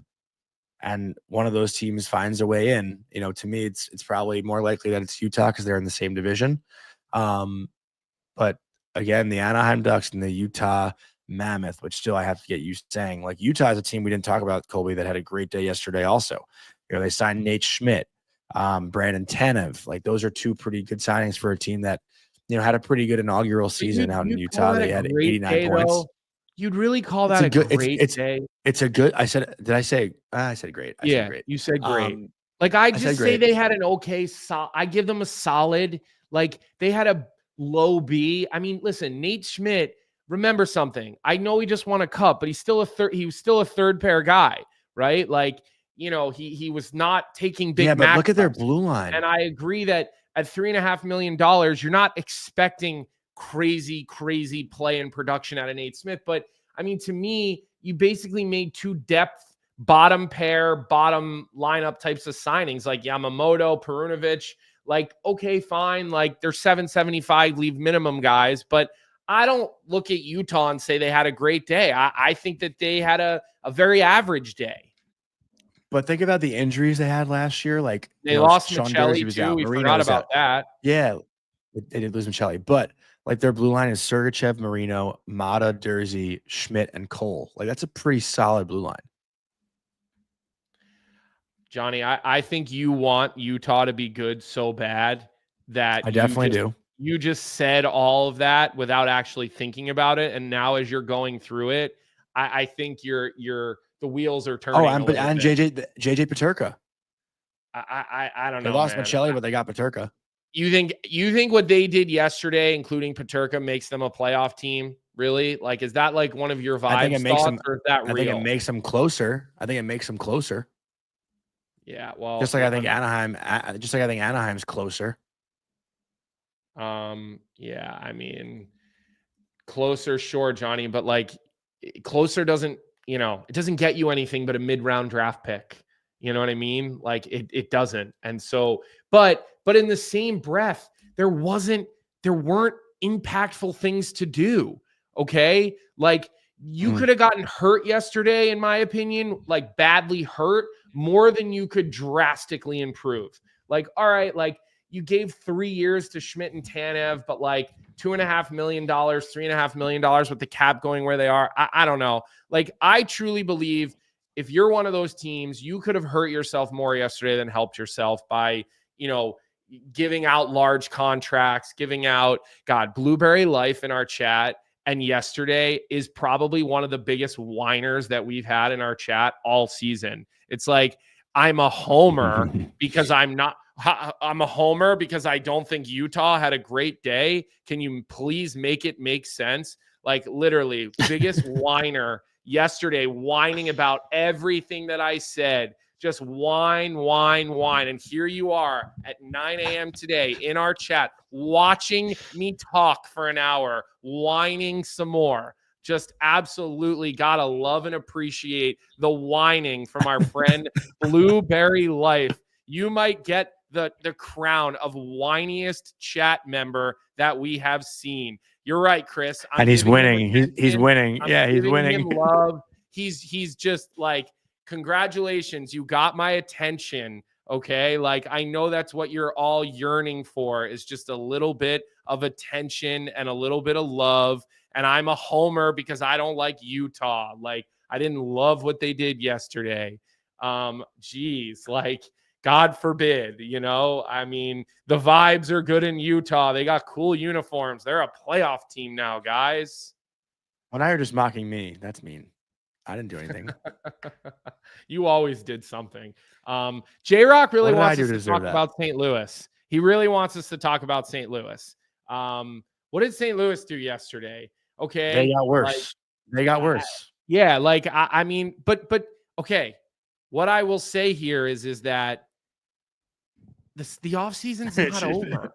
and one of those teams finds a way in. To me, it's probably more likely that it's Utah because they're in the same division. But again, the Anaheim Ducks and the Utah Mammoth, which still I have to get used to saying. Like, Utah is a team we didn't talk about, Colby, that had a great day yesterday also. They signed Nate Schmidt, Brandon Tanev. Like, those are two pretty good signings for a team that had a pretty good inaugural season out in Utah. They had 89 points. Though? You'd really call that a great day? It's a good. I said great. I said great. You said great. I just say they had an okay. I give them a solid. Like, they had a low B. I mean, listen, Nate Schmidt. Remember something. I know he just won a cup, but he's still a third. He was still a third pair guy, right? Like, he was not taking big. Yeah, but look at their blue line. And I agree that at $3.5 million, you're not expecting crazy play and production out of Nate Smith. But I mean, to me, you basically made two depth, bottom pair, bottom lineup types of signings, like Yamamoto, Perunovic. Like, okay, fine. Like, they're 775 leave minimum guys, but I don't look at Utah and say they had a great day. I think that they had a very average day. But think about the injuries they had last year. Like, they lost Michelli too. We forgot about that. Yeah, they did lose Michelli. But like, their blue line is Sergachev, Marino, Mata, Dursey, Schmidt, and Cole. Like, that's a pretty solid blue line. Johnny, I think you want Utah to be good so bad that I definitely do. You just said all of that without actually thinking about it, and now as you're going through it, I think the wheels are turning. And JJ Peterka. I don't know. They lost Michelli, but they got Peterka. You think what they did yesterday, including Peterka, makes them a playoff team? Really? Like, is that like one of your vibes? I think it makes them closer. I think it makes them closer. Yeah. Well, just like I think Anaheim's closer. Yeah. I mean, closer, sure, Johnny, but like, closer doesn't it doesn't get you anything but a mid-round draft pick. You know what I mean? Like it doesn't. And so, but in the same breath, there weren't impactful things to do. Okay. Like you could have gotten hurt yesterday, in my opinion, like badly hurt more than you could drastically improve. Like, all right, like you gave 3 years to Schmidt and Tanev, but like $2.5 million, $3.5 million with the cap going where they are. I don't know. Like, I truly believe if you're one of those teams, you could have hurt yourself more yesterday than helped yourself by, giving out large contracts, giving out, Blueberry Life in our chat. And yesterday is probably one of the biggest whiners that we've had in our chat all season. It's like, I'm a homer because I'm a homer because I don't think Utah had a great day. Can you please make it make sense? Like literally biggest whiner yesterday, whining about everything that I said. Just whine. And here you are at 9 a.m. today in our chat, watching me talk for an hour, whining some more. Just absolutely gotta love and appreciate the whining from our friend Blueberry Life. You might get the crown of whiniest chat member that we have seen. You're right, Chris. And he's winning. He's winning. Yeah, he's winning. Him love. He's just like, congratulations, you got my attention. Okay, like I know that's what you're all yearning for, is just a little bit of attention and a little bit of love. And I'm a homer because I don't like Utah. Like I didn't love what they did yesterday. Geez, like God forbid, I mean, the vibes are good in Utah. They got cool uniforms. They're a playoff team now, guys. Well, now you're just mocking me. That's mean. I didn't do anything. You always did something. J-Rock really wants us to talk about St. Louis. He really wants us to talk about St. Louis. What did St. Louis do yesterday? Okay. They got worse. Yeah. Like, I mean, but okay. What I will say here is that the off season's not over.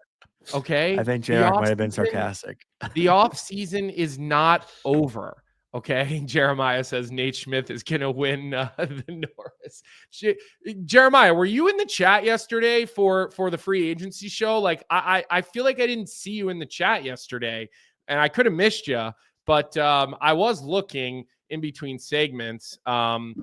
Okay. I think J-Rock might have been sarcastic. The off season is not over. Okay. Jeremiah says Nate Schmidt is going to win the Norris. Jeremiah, were you in the chat yesterday for the free agency show? Like, I feel like I didn't see you in the chat yesterday, and I could have missed you, but I was looking in between segments. And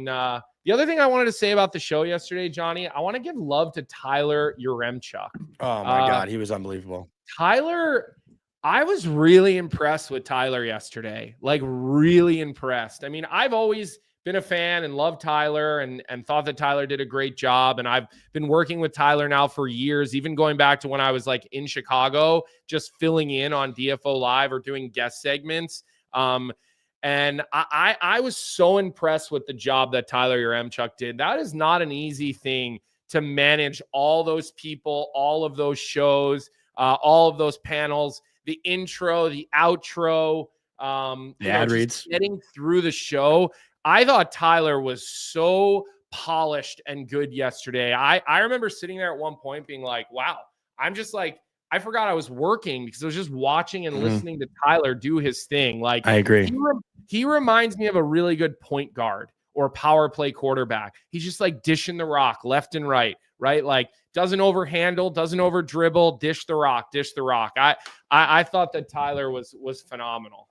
the other thing I wanted to say about the show yesterday, Johnny, I want to give love to Tyler Yaremchuk. Oh, my God. He was unbelievable. Tyler... I was really impressed with Tyler yesterday, like really impressed. I mean, I've always been a fan and loved Tyler and thought that Tyler did a great job. And I've been working with Tyler now for years, even going back to when I was like in Chicago, just filling in on DFO Live or doing guest segments. And I was so impressed with the job that Tyler Yaremchuk did. That is not an easy thing to manage all those people, all of those shows, all of those panels. The intro, the outro, the ad reads, getting through the show. I thought Tyler was so polished and good yesterday. I remember sitting there at one point being like, wow, I'm just like, I forgot I was working because I was just watching and listening to Tyler do his thing. Like, I agree. He reminds me of a really good point guard or power play quarterback. He's just like dishing the rock left and right? Like, doesn't overhandle, doesn't over dribble, dish the rock. I thought that Tyler was phenomenal.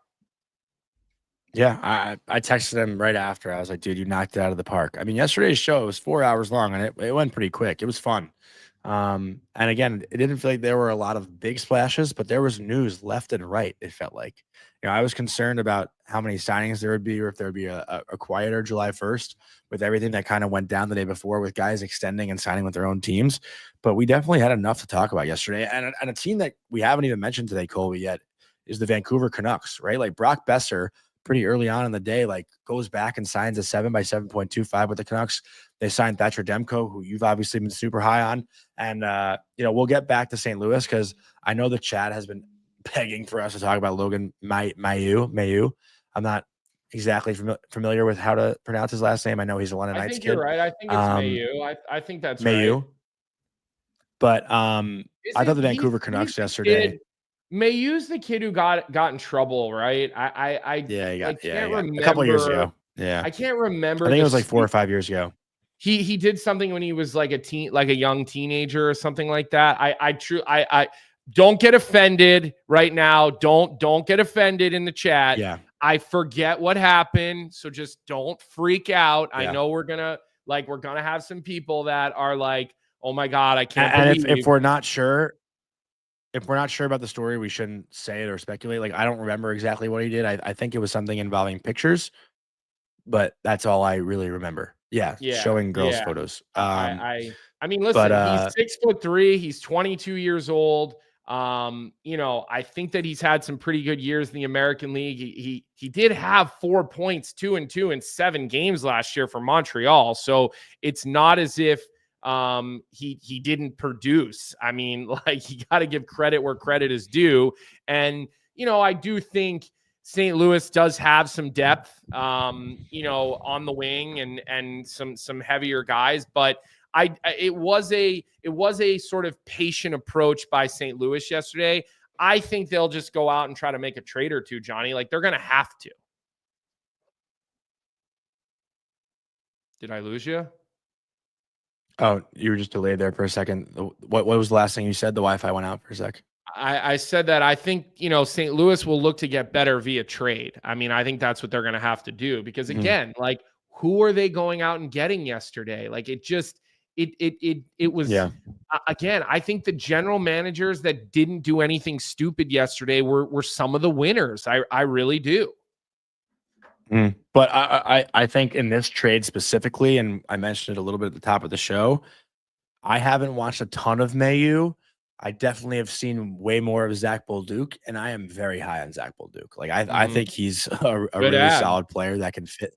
Yeah, I texted him right after. I was like, dude, you knocked it out of the park. I mean, yesterday's show was 4 hours long, and it went pretty quick. It was fun. And again, it didn't feel like there were a lot of big splashes, but there was news left and right, it felt like. I was concerned about how many signings there would be, or if there would be a quieter July 1st with everything that kind of went down the day before with guys extending and signing with their own teams. But we definitely had enough to talk about yesterday. And a team that we haven't even mentioned today, Colby, yet is the Vancouver Canucks, right? Like Brock Besser, pretty early on in the day, like goes back and signs a 7 by 7.25 with the Canucks. They signed Thatcher Demko, who you've obviously been super high on. And, we'll get back to St. Louis because I know the chat has been begging for us to talk about Logan Mailloux. I'm not exactly familiar with how to pronounce his last name. I know he's a London Knights kid. You're right. I think it's Mailloux. I think that's Mailloux. Right. But I thought the Vancouver Canucks yesterday. Mailloux's the kid who got in trouble, right? I can't remember. A couple years ago. Yeah. I can't remember. I think it was like 4 or 5 years ago. He did something when he was like a young teenager or something like that. I don't get offended right now. Don't get offended in the chat. Yeah. I forget what happened, so just don't freak out. Yeah. I know we're gonna have some people that are like, oh my God, I can't And believe. if we're not sure about the story, we shouldn't say it or speculate. Like, I don't remember exactly what he did. I think it was something involving pictures, but that's all I really remember. Yeah, showing girls' photos. I mean, listen, he's 6'3", he's 22 years old. I think that he's had some pretty good years in the American League. He did have 4 points, 2-2 in 7 games last year for Montreal. So it's not as if he didn't produce. I mean, like, you got to give credit where credit is due. And, I do think St. Louis does have some depth, on the wing and some heavier guys, but it was a sort of patient approach by St. Louis yesterday. I think they'll just go out and try to make a trade or two, Johnny. Like, they're going to have to. Did I lose you? Oh, you were just delayed there for a second. What was the last thing you said? The Wi-Fi went out for a sec. I said that I think, St. Louis will look to get better via trade. I mean, I think that's what they're going to have to do because, again, like, who are they going out and getting yesterday? Like, it was, again, I think the general managers that didn't do anything stupid yesterday were some of the winners. I really do. But I think in this trade specifically, and I mentioned it a little bit at the top of the show, I haven't watched a ton of Mayu. I definitely have seen way more of Zach Bolduc, and I am very high on Zach Bolduc. Like, I think he's a really solid player that can fit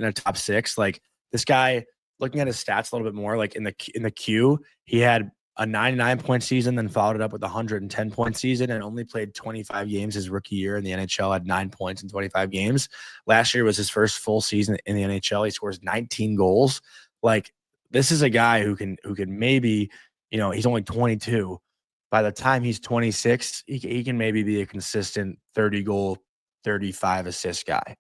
in a top 6. Like, this guy, looking at his stats a little bit more, like in the queue, he had a 99-point season, then followed it up with a 110-point season, and only played 25 games his rookie year in the NHL. Had 9 points in 25 games. Last year was his first full season in the NHL. He scores 19 goals. Like, this is a guy who can maybe, he's only 22. By the time he's 26, he can maybe be a consistent 30-goal, 35-assist guy.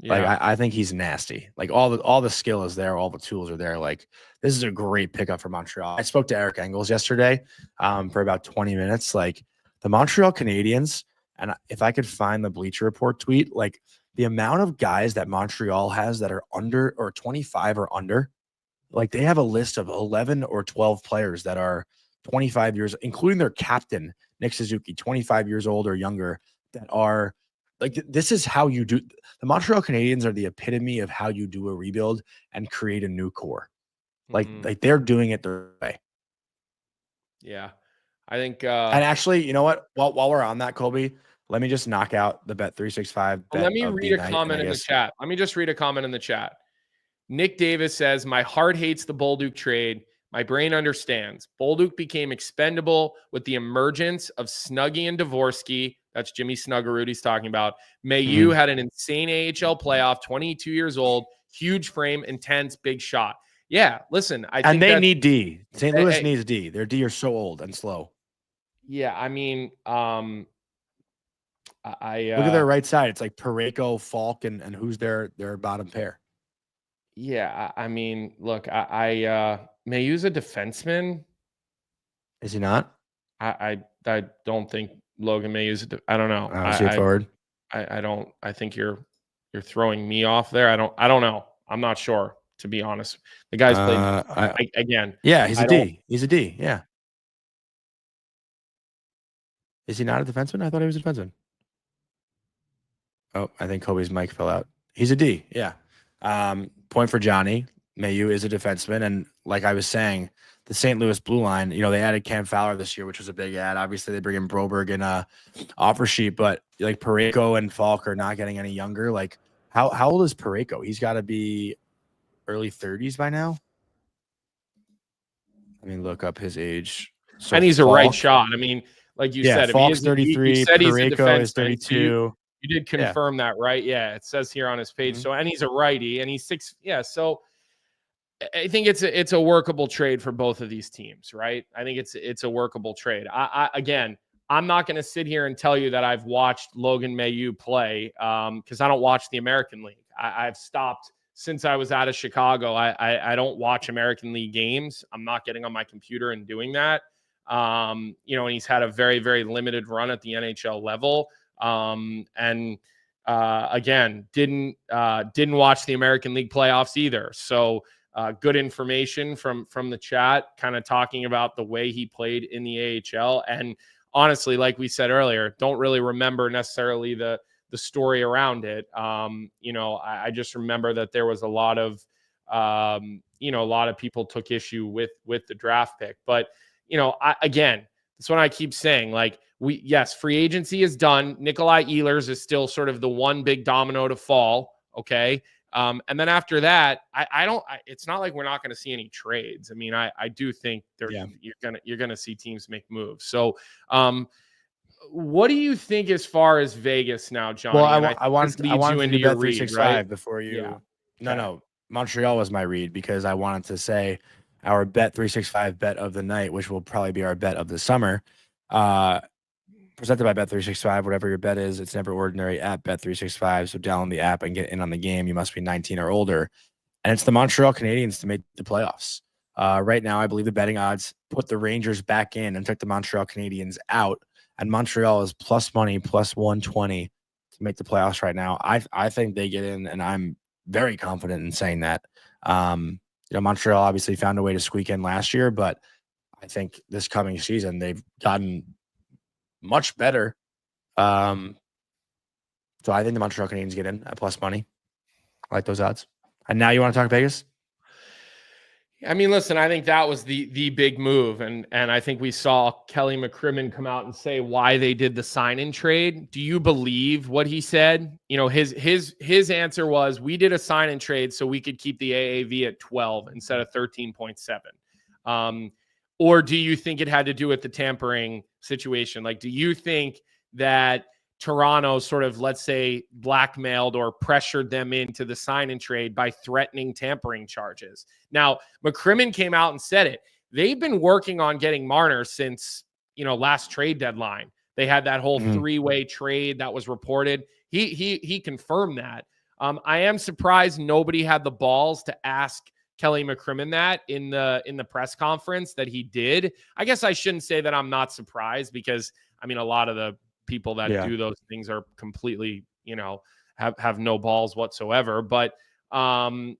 Yeah. Like, I think he's nasty. Like, all the skill is there, all the tools are there. Like, this is a great pickup for Montreal. I spoke to Eric Engels yesterday for about 20 minutes. Like, the Montreal Canadiens, and if I could find the Bleacher Report tweet, like, the amount of guys that Montreal has that are under or 25 or under, like, they have a list of 11 or 12 players that are 25 years, including their captain, Nick Suzuki, 25 years old or younger, that are like, this is how you do. The Montreal Canadiens are the epitome of how you do a rebuild and create a new core. Like they're doing it their way. Yeah. I think and actually, you know what? While we're on that, Colby, let me just knock out the Bet365. Let me read a comment in the chat. Let me just read a comment in the chat. Nick Davis says, my heart hates the Bolduc trade. My brain understands. Bolduc became expendable with the emergence of Snuggie and Dvorsky. That's Jimmy Snuggerud he's talking about. Mayu had an insane AHL playoff, 22 years old, huge frame, intense, big shot. Yeah, listen. I think they need D. St. Louis needs D. Their D are so old and slow. Yeah, I mean, look at their right side. It's like Parayko, Falk, and who's their bottom pair? Yeah, I mean, look, Mayu's a defenseman. Is he not? I don't think Logan Mayu's. I don't know. Is he forward? I don't. I think you're throwing me off there. I don't know. I'm not sure, to be honest. The guy's played again. Yeah, he's a D. He's a D. Yeah. Is he not a defenseman? I thought he was a defenseman. Oh, I think Kobe's mic fell out. He's a D. Yeah. Point for Johnny. Mayu is a defenseman. And like I was saying, the St. Louis blue line, they added Cam Fowler this year, which was a big add. Obviously, they bring in Broberg and offer sheet, but like Parayko and Falk are not getting any younger. Like, how old is Parayko? He's got to be early 30s by now. I mean, look up his age. So and he's Falk, a right shot. I mean, like you said, Falk's 33. Parayko is 32. You did confirm that, right? Yeah, it says here on his page. So, and he's a righty, and he's 6. Yeah, so I think it's a workable trade for both of these teams, right? I think it's a workable trade. Again, I'm not going to sit here and tell you that I've watched Logan Mailloux play because I don't watch the American League. I've stopped since I was out of Chicago. I don't watch American League games. I'm not getting on my computer and doing that. And he's had a very, very limited run at the NHL level. Again, didn't watch the American League playoffs either. So good information from the chat, kind of talking about the way he played in the AHL. And honestly, like we said earlier, don't really remember necessarily the story around it. I just remember that there was a lot of people took issue with the draft pick. But again, that's what I keep saying. Like, free agency is done. Nikolai Ehlers is still sort of the one big domino to fall. Okay. And then after that, it's not like we're not going to see any trades. I mean, I do think you're going to see teams make moves. So, what do you think as far as Vegas now, Johnny? Well, I wanted you to into do your bet read, 365 right? before you. Yeah. No, Montreal was my read because I wanted to say our bet 365 bet of the night, which will probably be our bet of the summer. Presented by Bet365, whatever your bet is, it's never ordinary at Bet365. So download the app and get in on the game. You must be 19 or older. And it's the Montreal Canadiens to make the playoffs. Right now, I believe the betting odds put the Rangers back in and took the Montreal Canadiens out. And Montreal is plus money, plus 120 to make the playoffs right now. I think they get in, and I'm very confident in saying that. Montreal obviously found a way to squeak in last year, but I think this coming season they've gotten much better. So I think the Montreal Canadiens get in at plus money. I like those odds. And now you want to talk Vegas? I mean, listen, I think that was the big move. And I think we saw Kelly McCrimmon come out and say why they did the sign-in trade. Do you believe what he said? His answer was, we did a sign-in trade so we could keep the AAV at 12 instead of 13.7. Or do you think it had to do with the tampering situation? Like, do you think that Toronto sort of, let's say, blackmailed or pressured them into the sign and trade by threatening tampering charges? Now, McCrimmon came out and said it. They've been working on getting Marner since, last trade deadline. They had that whole three-way trade that was reported. He confirmed that. I am surprised nobody had the balls to ask Kelly McCrimmon that in the press conference that he did. I guess I shouldn't say that I'm not surprised because, I mean, a lot of the people that do those things are completely, have no balls whatsoever. But I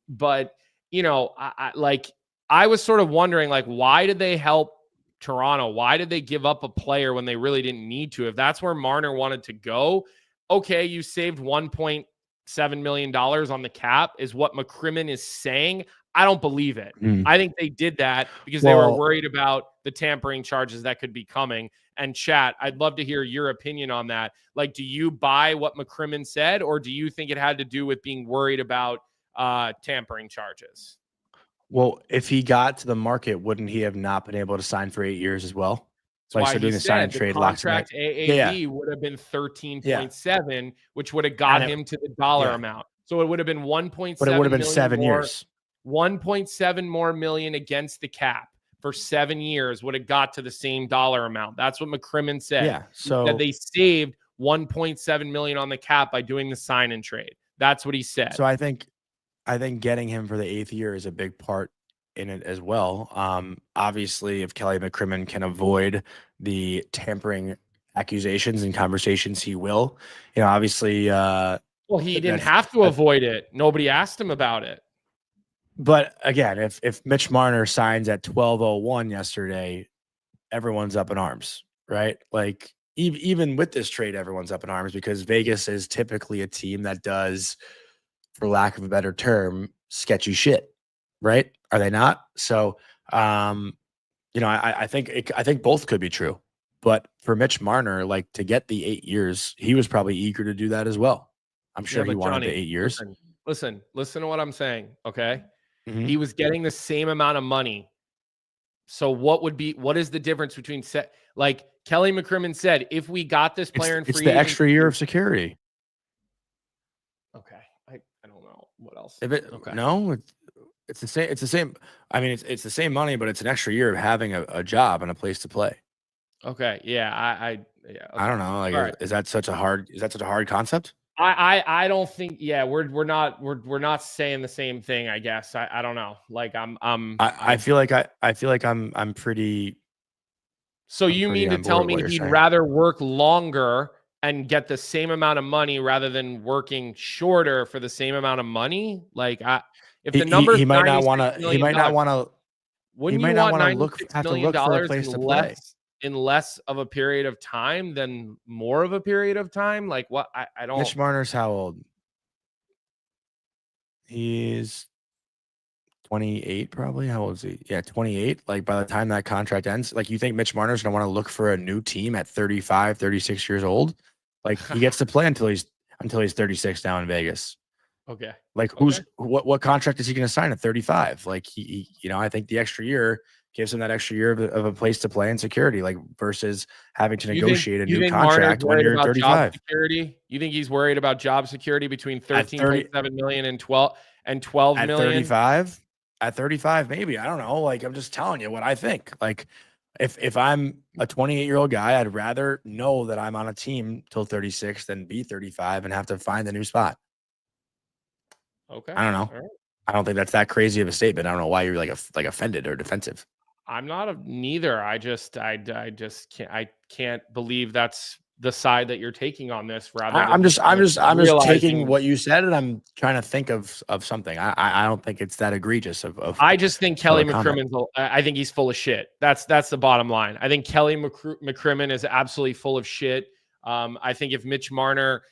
was sort of wondering, like, why did they help Toronto? Why did they give up a player when they really didn't need to? If that's where Marner wanted to go, okay, you saved $1.7 million on the cap is what McCrimmon is saying. I don't believe it. I think they did that because they were worried about the tampering charges that could be coming. And chat, I'd love to hear your opinion on that. Like, do you buy what McCrimmon said, or do you think it had to do with being worried about tampering charges? Well, if he got to the market, wouldn't he have not been able to sign for 8 years as well? That's why doing the sign and trade contract AAV would have been 13.7, which would have got him to the dollar amount. So it would have been 1.7. But it would have been 7 years. 1.7 more million against the cap for 7 years would have got to the same dollar amount. That's what McCrimmon said. Yeah. So that they saved 1.7 million on the cap by doing the sign and trade. That's what he said. So I think getting him for the 8th year is a big part in it as well. Obviously, if Kelly McCrimmon can avoid the tampering accusations and conversations, he will. Obviously. Well, he didn't have to avoid it. Nobody asked him about it. But again, if Mitch Marner signs at 12:01 yesterday, everyone's up in arms, right? Like even with this trade, everyone's up in arms because Vegas is typically a team that does, for lack of a better term, sketchy shit, right? Are they not? So, I think both could be true. But for Mitch Marner, like, to get the 8 years, he was probably eager to do that as well. I'm sure he wanted the 8 years. Listen to what I'm saying, okay? Mm-hmm. He was getting the same amount of money. So what is the difference between like Kelly McCrimmon said, if we got this player in free agency, it's the extra year of security. Okay. I don't know what else. No, it's the same. It's the same. I mean, it's the same money, but it's an extra year of having a job and a place to play. Okay. Yeah. Yeah. I Okay. don't know. Like, All right. is that such a hard concept? I don't think. Yeah, we're not saying the same thing. I guess I don't know. Like I feel like I'm pretty So you mean to on board tell with what me you're he'd saying. rather work longer and get the same amount of money rather than working shorter for the same amount of money? Like, if the number is He might not want $96 to. million, He wouldn't you might not want want to look $96 have to million look for a dollars place to play. in less of a period of time than more of a period of time? Like, what? I don't. Mitch Marner's how old? He's 28, probably. How old is he? Yeah, 28. Like, by the time that contract ends, like, you think Mitch Marner's gonna want to look for a new team at 35, 36 years old? Like, he gets to play until he's 36 now in Vegas. Okay. Like, Okay. what contract is he going to sign at 35? Like, he I think the extra year gives him that extra year of a place to play and security, like, versus having to negotiate a You new think Marner's contract when worried you're about job 35. security? You think he's worried about job security between At 13.7 million and 12 at million? 35, maybe. I don't know. Like, I'm just telling you what I think. Like, if I'm a 28-year-old guy, I'd rather know that I'm on a team till 36 than be 35 and have to find a new spot. Okay. I don't know. All right. I don't think that's that crazy of a statement. I don't know why you're like offended or defensive. I'm not neither. I just can't believe that's the side that you're taking on this rather than I'm just taking realizing. what you said and I'm trying to think of something. I don't think it's that egregious of I just think Kelly a comment. McCrimmon's. I think he's full of shit. That's the bottom line. I think Kelly McCrimmon is absolutely full of shit. I think if Mitch Marner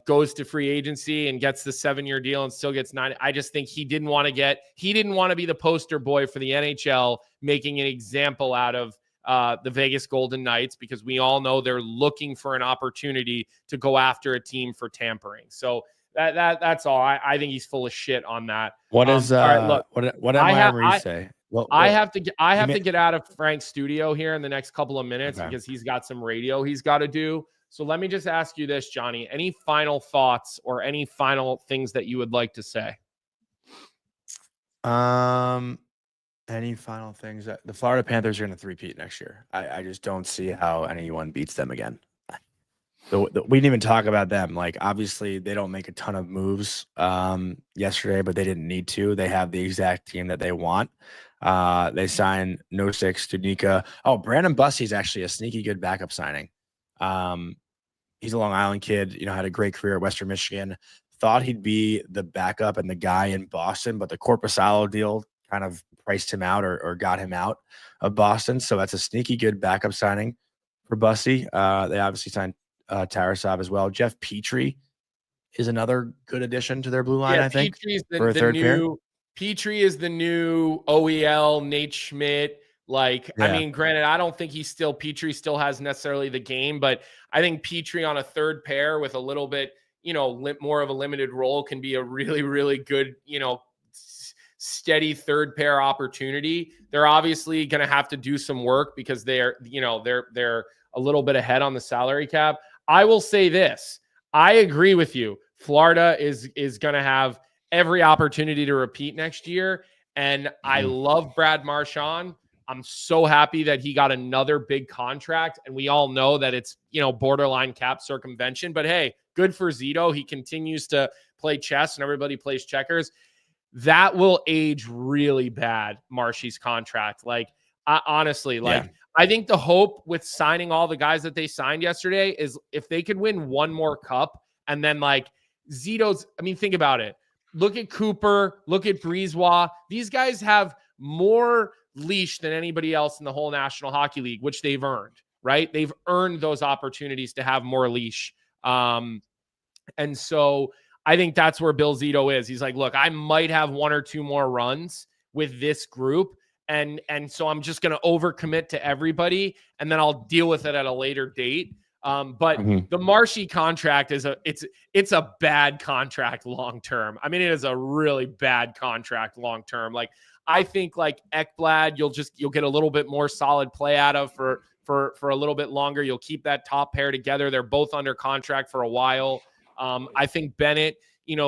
goes to free agency and gets the 7-year deal and still gets 9, I just think he didn't want to be the poster boy for the NHL, making an example out of the Vegas Golden Knights, because we all know they're looking for an opportunity to go after a team for tampering. So that's all. I think he's full of shit on that. What is all right, look, what did Marie say? I have to get out of Frank's studio here in the next couple of minutes because he's got some radio he's got to do. So let me just ask you this, Johnny. Any final thoughts or any final things that you would like to say? Any final things that the Florida Panthers are going to three-peat next year? I just don't see how anyone beats them again. We didn't even talk about them. Like, obviously, they don't make a ton of moves yesterday, but they didn't need to. They have the exact team that they want. They signed Nosek, Studnicka. Oh, Brandon Bussey's actually a sneaky good backup signing. He's a Long Island kid, had a great career at Western Michigan. Thought he'd be the backup and the guy in Boston, but the Korpisalo deal kind of priced him out or got him out of Boston. So that's a sneaky good backup signing for Bussey. They obviously signed Tarasov as well. Jeff Petrie is another good addition to their blue line, I think, for a third pair. Petrie is the new OEL, Nate Schmidt. Like, yeah. I mean, granted, I don't think Petrie still has necessarily the game, but I think Petrie on a third pair with a little bit, more of a limited role can be a really, really good, steady third pair opportunity. They're obviously going to have to do some work because they're a little bit ahead on the salary cap. I will say this. I agree with you. Florida is going to have every opportunity to repeat next year. And I love Brad Marchand. I'm so happy that he got another big contract. And we all know that it's, borderline cap circumvention. But hey, good for Zito. He continues to play chess and everybody plays checkers. That will age really bad, Marshy's contract. Like, honestly, I think the hope with signing all the guys that they signed yesterday is if they could win one more cup and then Zito's, think about it. Look at Cooper, look at Brisebois. These guys have more leash than anybody else in the whole National Hockey League, which they've earned, right? They've earned those opportunities to have more leash. And so I think that's where Bill Zito is. He's like, look, I might have one or two more runs with this group. And so I'm just going to overcommit to everybody, and then I'll deal with it at a later date. But the Marshy contract is it's a bad contract long-term. I mean, it is a really bad contract long-term. Like, I think Ekblad, you'll get a little bit more solid play out of for a little bit longer. You'll keep that top pair together. They're both under contract for a while. I think Bennett,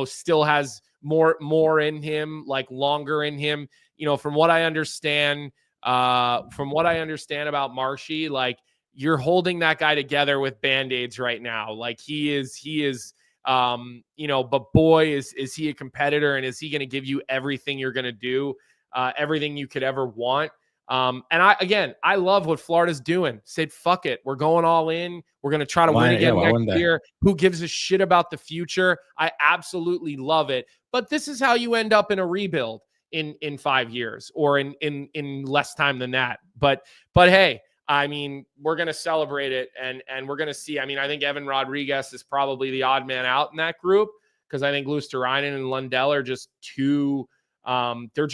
still has more in him, longer in him. From what I understand about Marshy, you're holding that guy together with Band-Aids right now. Like he is, but boy, is he a competitor, and is he going to give you everything you're going to do, everything you could ever want. And I love what Florida's doing. Said, fuck it. We're going all in. We're going to try to win again next year. Who gives a shit about the future? I absolutely love it. But this is how you end up in a rebuild in 5 years, or in less time than that. But hey, I mean, we're going to celebrate it, and we're going to see. I mean, I think Evan Rodriguez is probably the odd man out in that group, because I think Luosterainen and Lundell are just too they're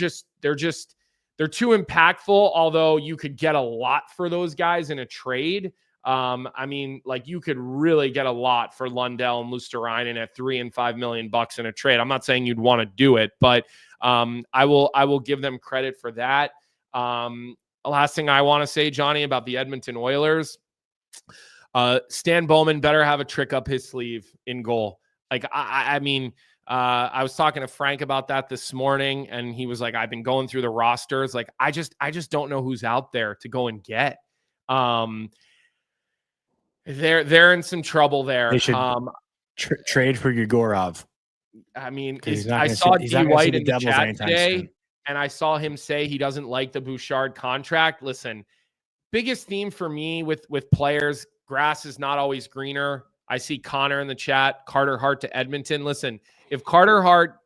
too impactful, although you could get a lot for those guys in a trade. I mean, like, you could really get a lot for Lundell and Luosterainen at $3 and $5 million in a trade. I'm not saying you'd want to do it, but I will give them credit for that. Last thing I want to say, Johnny, about the Edmonton Oilers, Stan Bowman better have a trick up his sleeve in goal. Like, I mean, I was talking to Frank about that this morning, and he was like, I've been going through the rosters. Like, I just don't know who's out there to go and get. They're in some trouble there. They should trade for Yegorov. I mean, I saw D White in the chat today, and I saw him say he doesn't like the Bouchard contract. Listen, biggest theme for me with players, grass is not always greener. I see Connor in the chat, Carter Hart to Edmonton. Listen, if Carter Hart,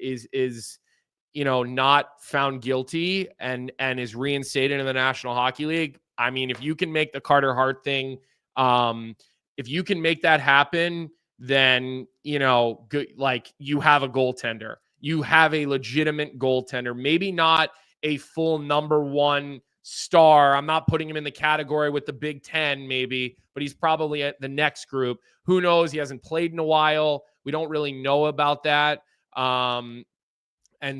is not found guilty and is reinstated in the National Hockey League, I mean, if you can make the Carter Hart thing, if you can make that happen, then, good, like, you have a goaltender. You have a legitimate goaltender, maybe not a full number one star. I'm not putting him in the category with the Big Ten, maybe, but he's probably at the next group. Who knows? He hasn't played in a while. We don't really know about that. And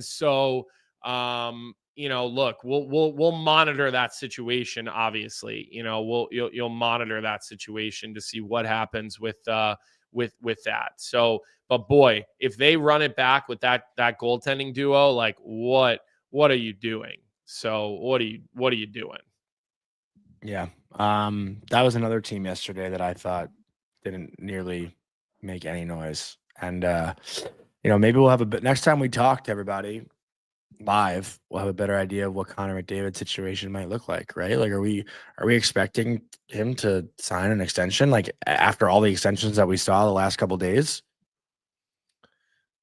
so, look, we'll monitor that situation. Obviously, you'll monitor that situation to see what happens with that. So, but boy, if they run it back with that goaltending duo, like, what are you doing? So what are you doing? Yeah. That was another team yesterday that I thought didn't nearly make any noise. And, maybe we'll have a bit next time we talk to everybody live, we'll have a better idea of what Connor McDavid's situation might look like, right? Like, are we expecting him to sign an extension, like, after all the extensions that we saw the last couple of days?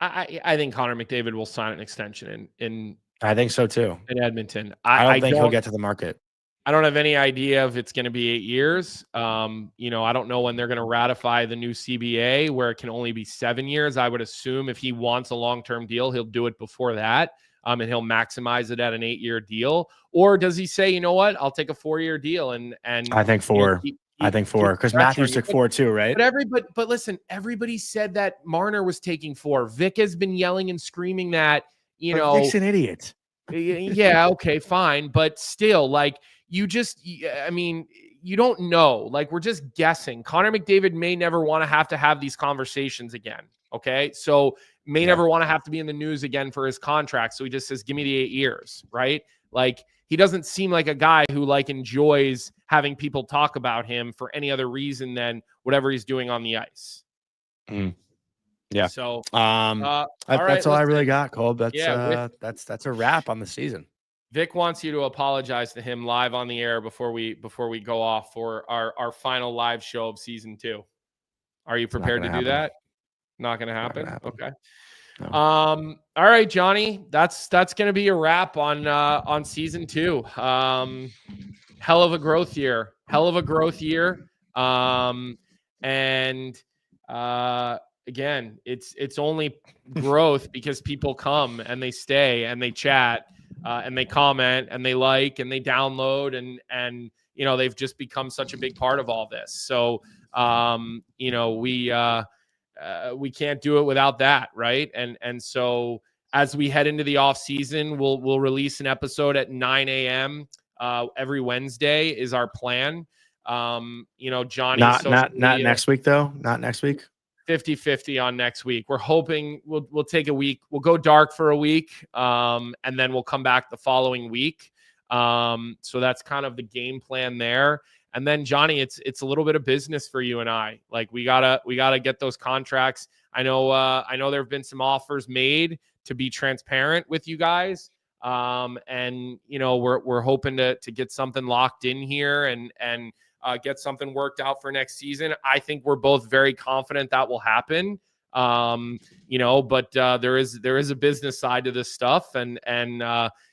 I think Connor McDavid will sign an extension in I think so too. In Edmonton. I don't think he'll get to the market. I don't have any idea if it's going to be 8 years. I don't know when they're going to ratify the new CBA where it can only be 7 years. I would assume if he wants a long-term deal, he'll do it before that. And he'll maximize it at an 8-year deal. Or does he say, you know what, I'll take a 4-year deal and I think 4. I think 4, because Matthews took 4 too, right? But listen, everybody said that Marner was taking 4. Vic has been yelling and screaming that, Vic's an idiot. Yeah, okay, fine. But still, like, you don't know. Like, we're just guessing. Connor McDavid may never want to have these conversations again. Okay. So may never want to have to be in the news again for his contract. So he just says, give me the 8 years. Right. Like, he doesn't seem like a guy who, like, enjoys having people talk about him for any other reason than whatever he's doing on the ice. Mm. Yeah. So that's all I really got, Cole. That's a wrap on the season. Vic wants you to apologize to him live on the air before we go off for our final live show of season 2. Are you prepared to do that? Not going to happen. Okay. No. All right, Johnny, that's going to be a wrap on season 2. Hell of a growth year. Again, it's only growth because people come and they stay and they chat and they comment and they like and they download and they've just become such a big part of all this. So we can't do it without that, right? And so as we head into the off season, we'll release an episode at 9 a.m. Every Wednesday is our plan. Johnny, not next week though. Not next week. 50-50 on next week. We're hoping we'll take a week. We'll go dark for a week, and then we'll come back the following week. So that's kind of the game plan there. And then Jonny, it's a little bit of business for you and I. Like we gotta get those contracts. I know there have been some offers made to be transparent with you guys. And we're hoping to get something locked in here and get something worked out for next season. I think we're both very confident that will happen. But there is a business side to this stuff, and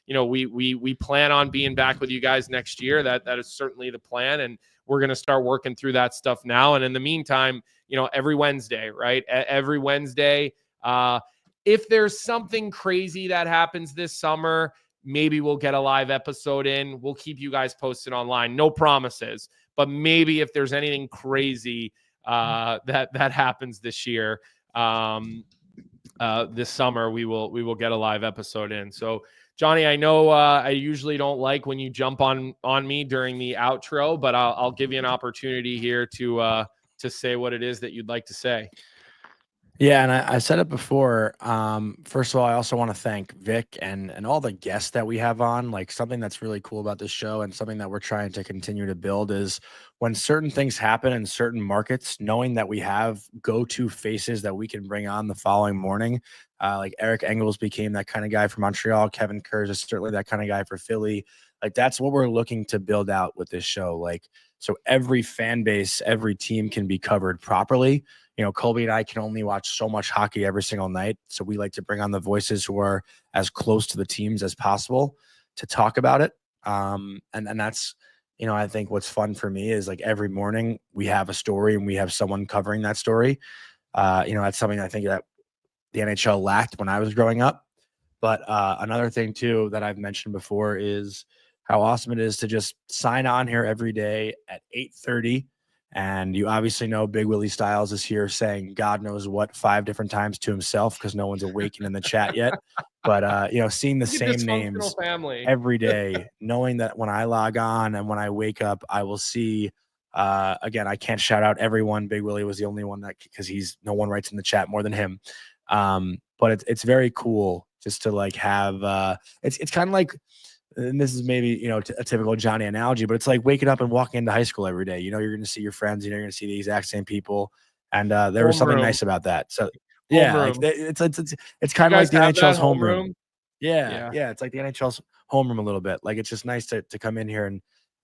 we plan on being back with you guys next year. That is certainly the plan, and we're going to start working through that stuff now. And in the meantime, every Wednesday, right? Every Wednesday, if there's something crazy that happens this summer, maybe we'll get a live episode in. We'll keep you guys posted online. No promises, but maybe if there's anything crazy that happens this year, this summer, we will get a live episode in. So Jonny, I know I usually don't like when you jump on me during the outro, but I'll give you an opportunity here to say what it is that you'd like to say. Yeah, and I said it before. First of all, I also want to thank Vic and all the guests that we have on. Like, something that's really cool about this show and something that we're trying to continue to build is when certain things happen in certain markets, knowing that we have go-to faces that we can bring on the following morning. Like Eric Engels became that kind of guy for Montreal. Kevin Kurz is certainly that kind of guy for Philly. Like, that's what we're looking to build out with this show. Like, so every fan base, every team can be covered properly. Colby and I can only watch so much hockey every single night. So we like to bring on the voices who are as close to the teams as possible to talk about it. And that's, I think what's fun for me is like every morning we have a story and we have someone covering that story. That's something I think that the NHL lacked when I was growing up. But another thing too that I've mentioned before is how awesome it is to just sign on here every day at 8:30. And you obviously know Big Willie Styles is here saying God knows what 5 different times to himself because no one's awakened in the chat yet. But, seeing the same names every day, knowing that when I log on and when I wake up, I will see, again, I can't shout out everyone. Big Willie was the only one because no one writes in the chat more than him. But it's very cool just to like have, it's kind of like, and this is maybe, a typical Jonny analogy, but it's like waking up and walking into high school every day. You're going to see your friends, you're going to see the exact same people. And there was something nice about that. So yeah, like, it's kind of like the NHL's homeroom. Yeah. It's like the NHL's homeroom a little bit. Like, it's just nice to come in here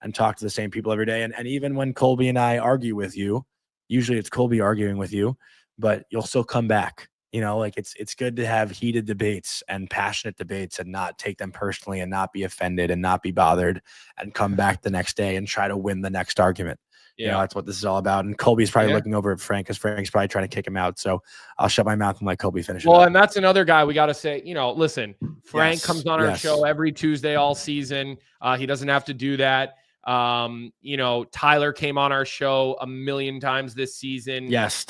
and talk to the same people every day. And even when Colby and I argue with you, usually it's Colby arguing with you, but you'll still come back. Like it's good to have heated debates and passionate debates and not take them personally and not be offended and not be bothered and come back the next day and try to win the next argument. Yeah. That's what this is all about. And Colby's probably looking over at Frank because Frank's probably trying to kick him out. So I'll shut my mouth and let Colby finish it up. And that's another guy we got to say, listen, Frank comes on our show every Tuesday all season. He doesn't have to do that. Tyler came on our show a million times this season. Yes.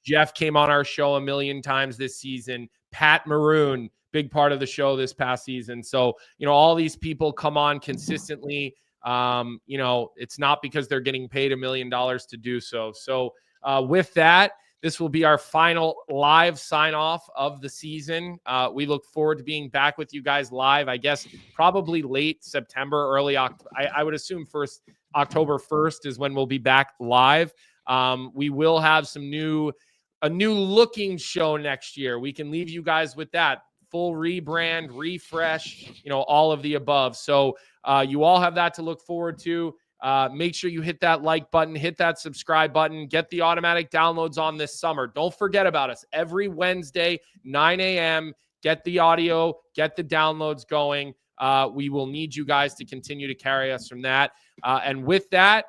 Jeff came on our show a million times this season. Pat Maroon, big part of the show this past season. So, all these people come on consistently. It's not because they're getting paid $1 million to do so. So with that, this will be our final live sign off of the season. We look forward to being back with you guys live, I guess, probably late September, early October. I would assume October 1st is when we'll be back live. We will have a new looking show next year. We can leave you guys with that full rebrand, refresh, all of the above. So you all have that to look forward to. Make sure you hit that like button, hit that subscribe button, get the automatic downloads on this summer. Don't forget about us every Wednesday, 9 a.m. Get the audio, get the downloads going. We will need you guys to continue to carry us from that. And with that,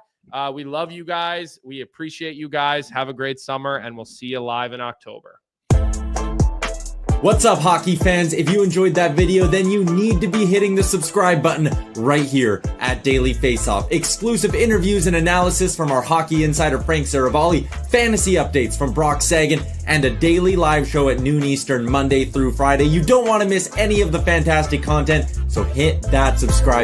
we love you guys. We appreciate you guys. Have a great summer, and we'll see you live in October. What's up, hockey fans? If you enjoyed that video, then you need to be hitting the subscribe button right here at Daily Faceoff. Exclusive interviews and analysis from our hockey insider Frank Saravalli, fantasy updates from Brock Sagan, and a daily live show at noon Eastern, Monday through Friday. You don't want to miss any of the fantastic content, so hit that subscribe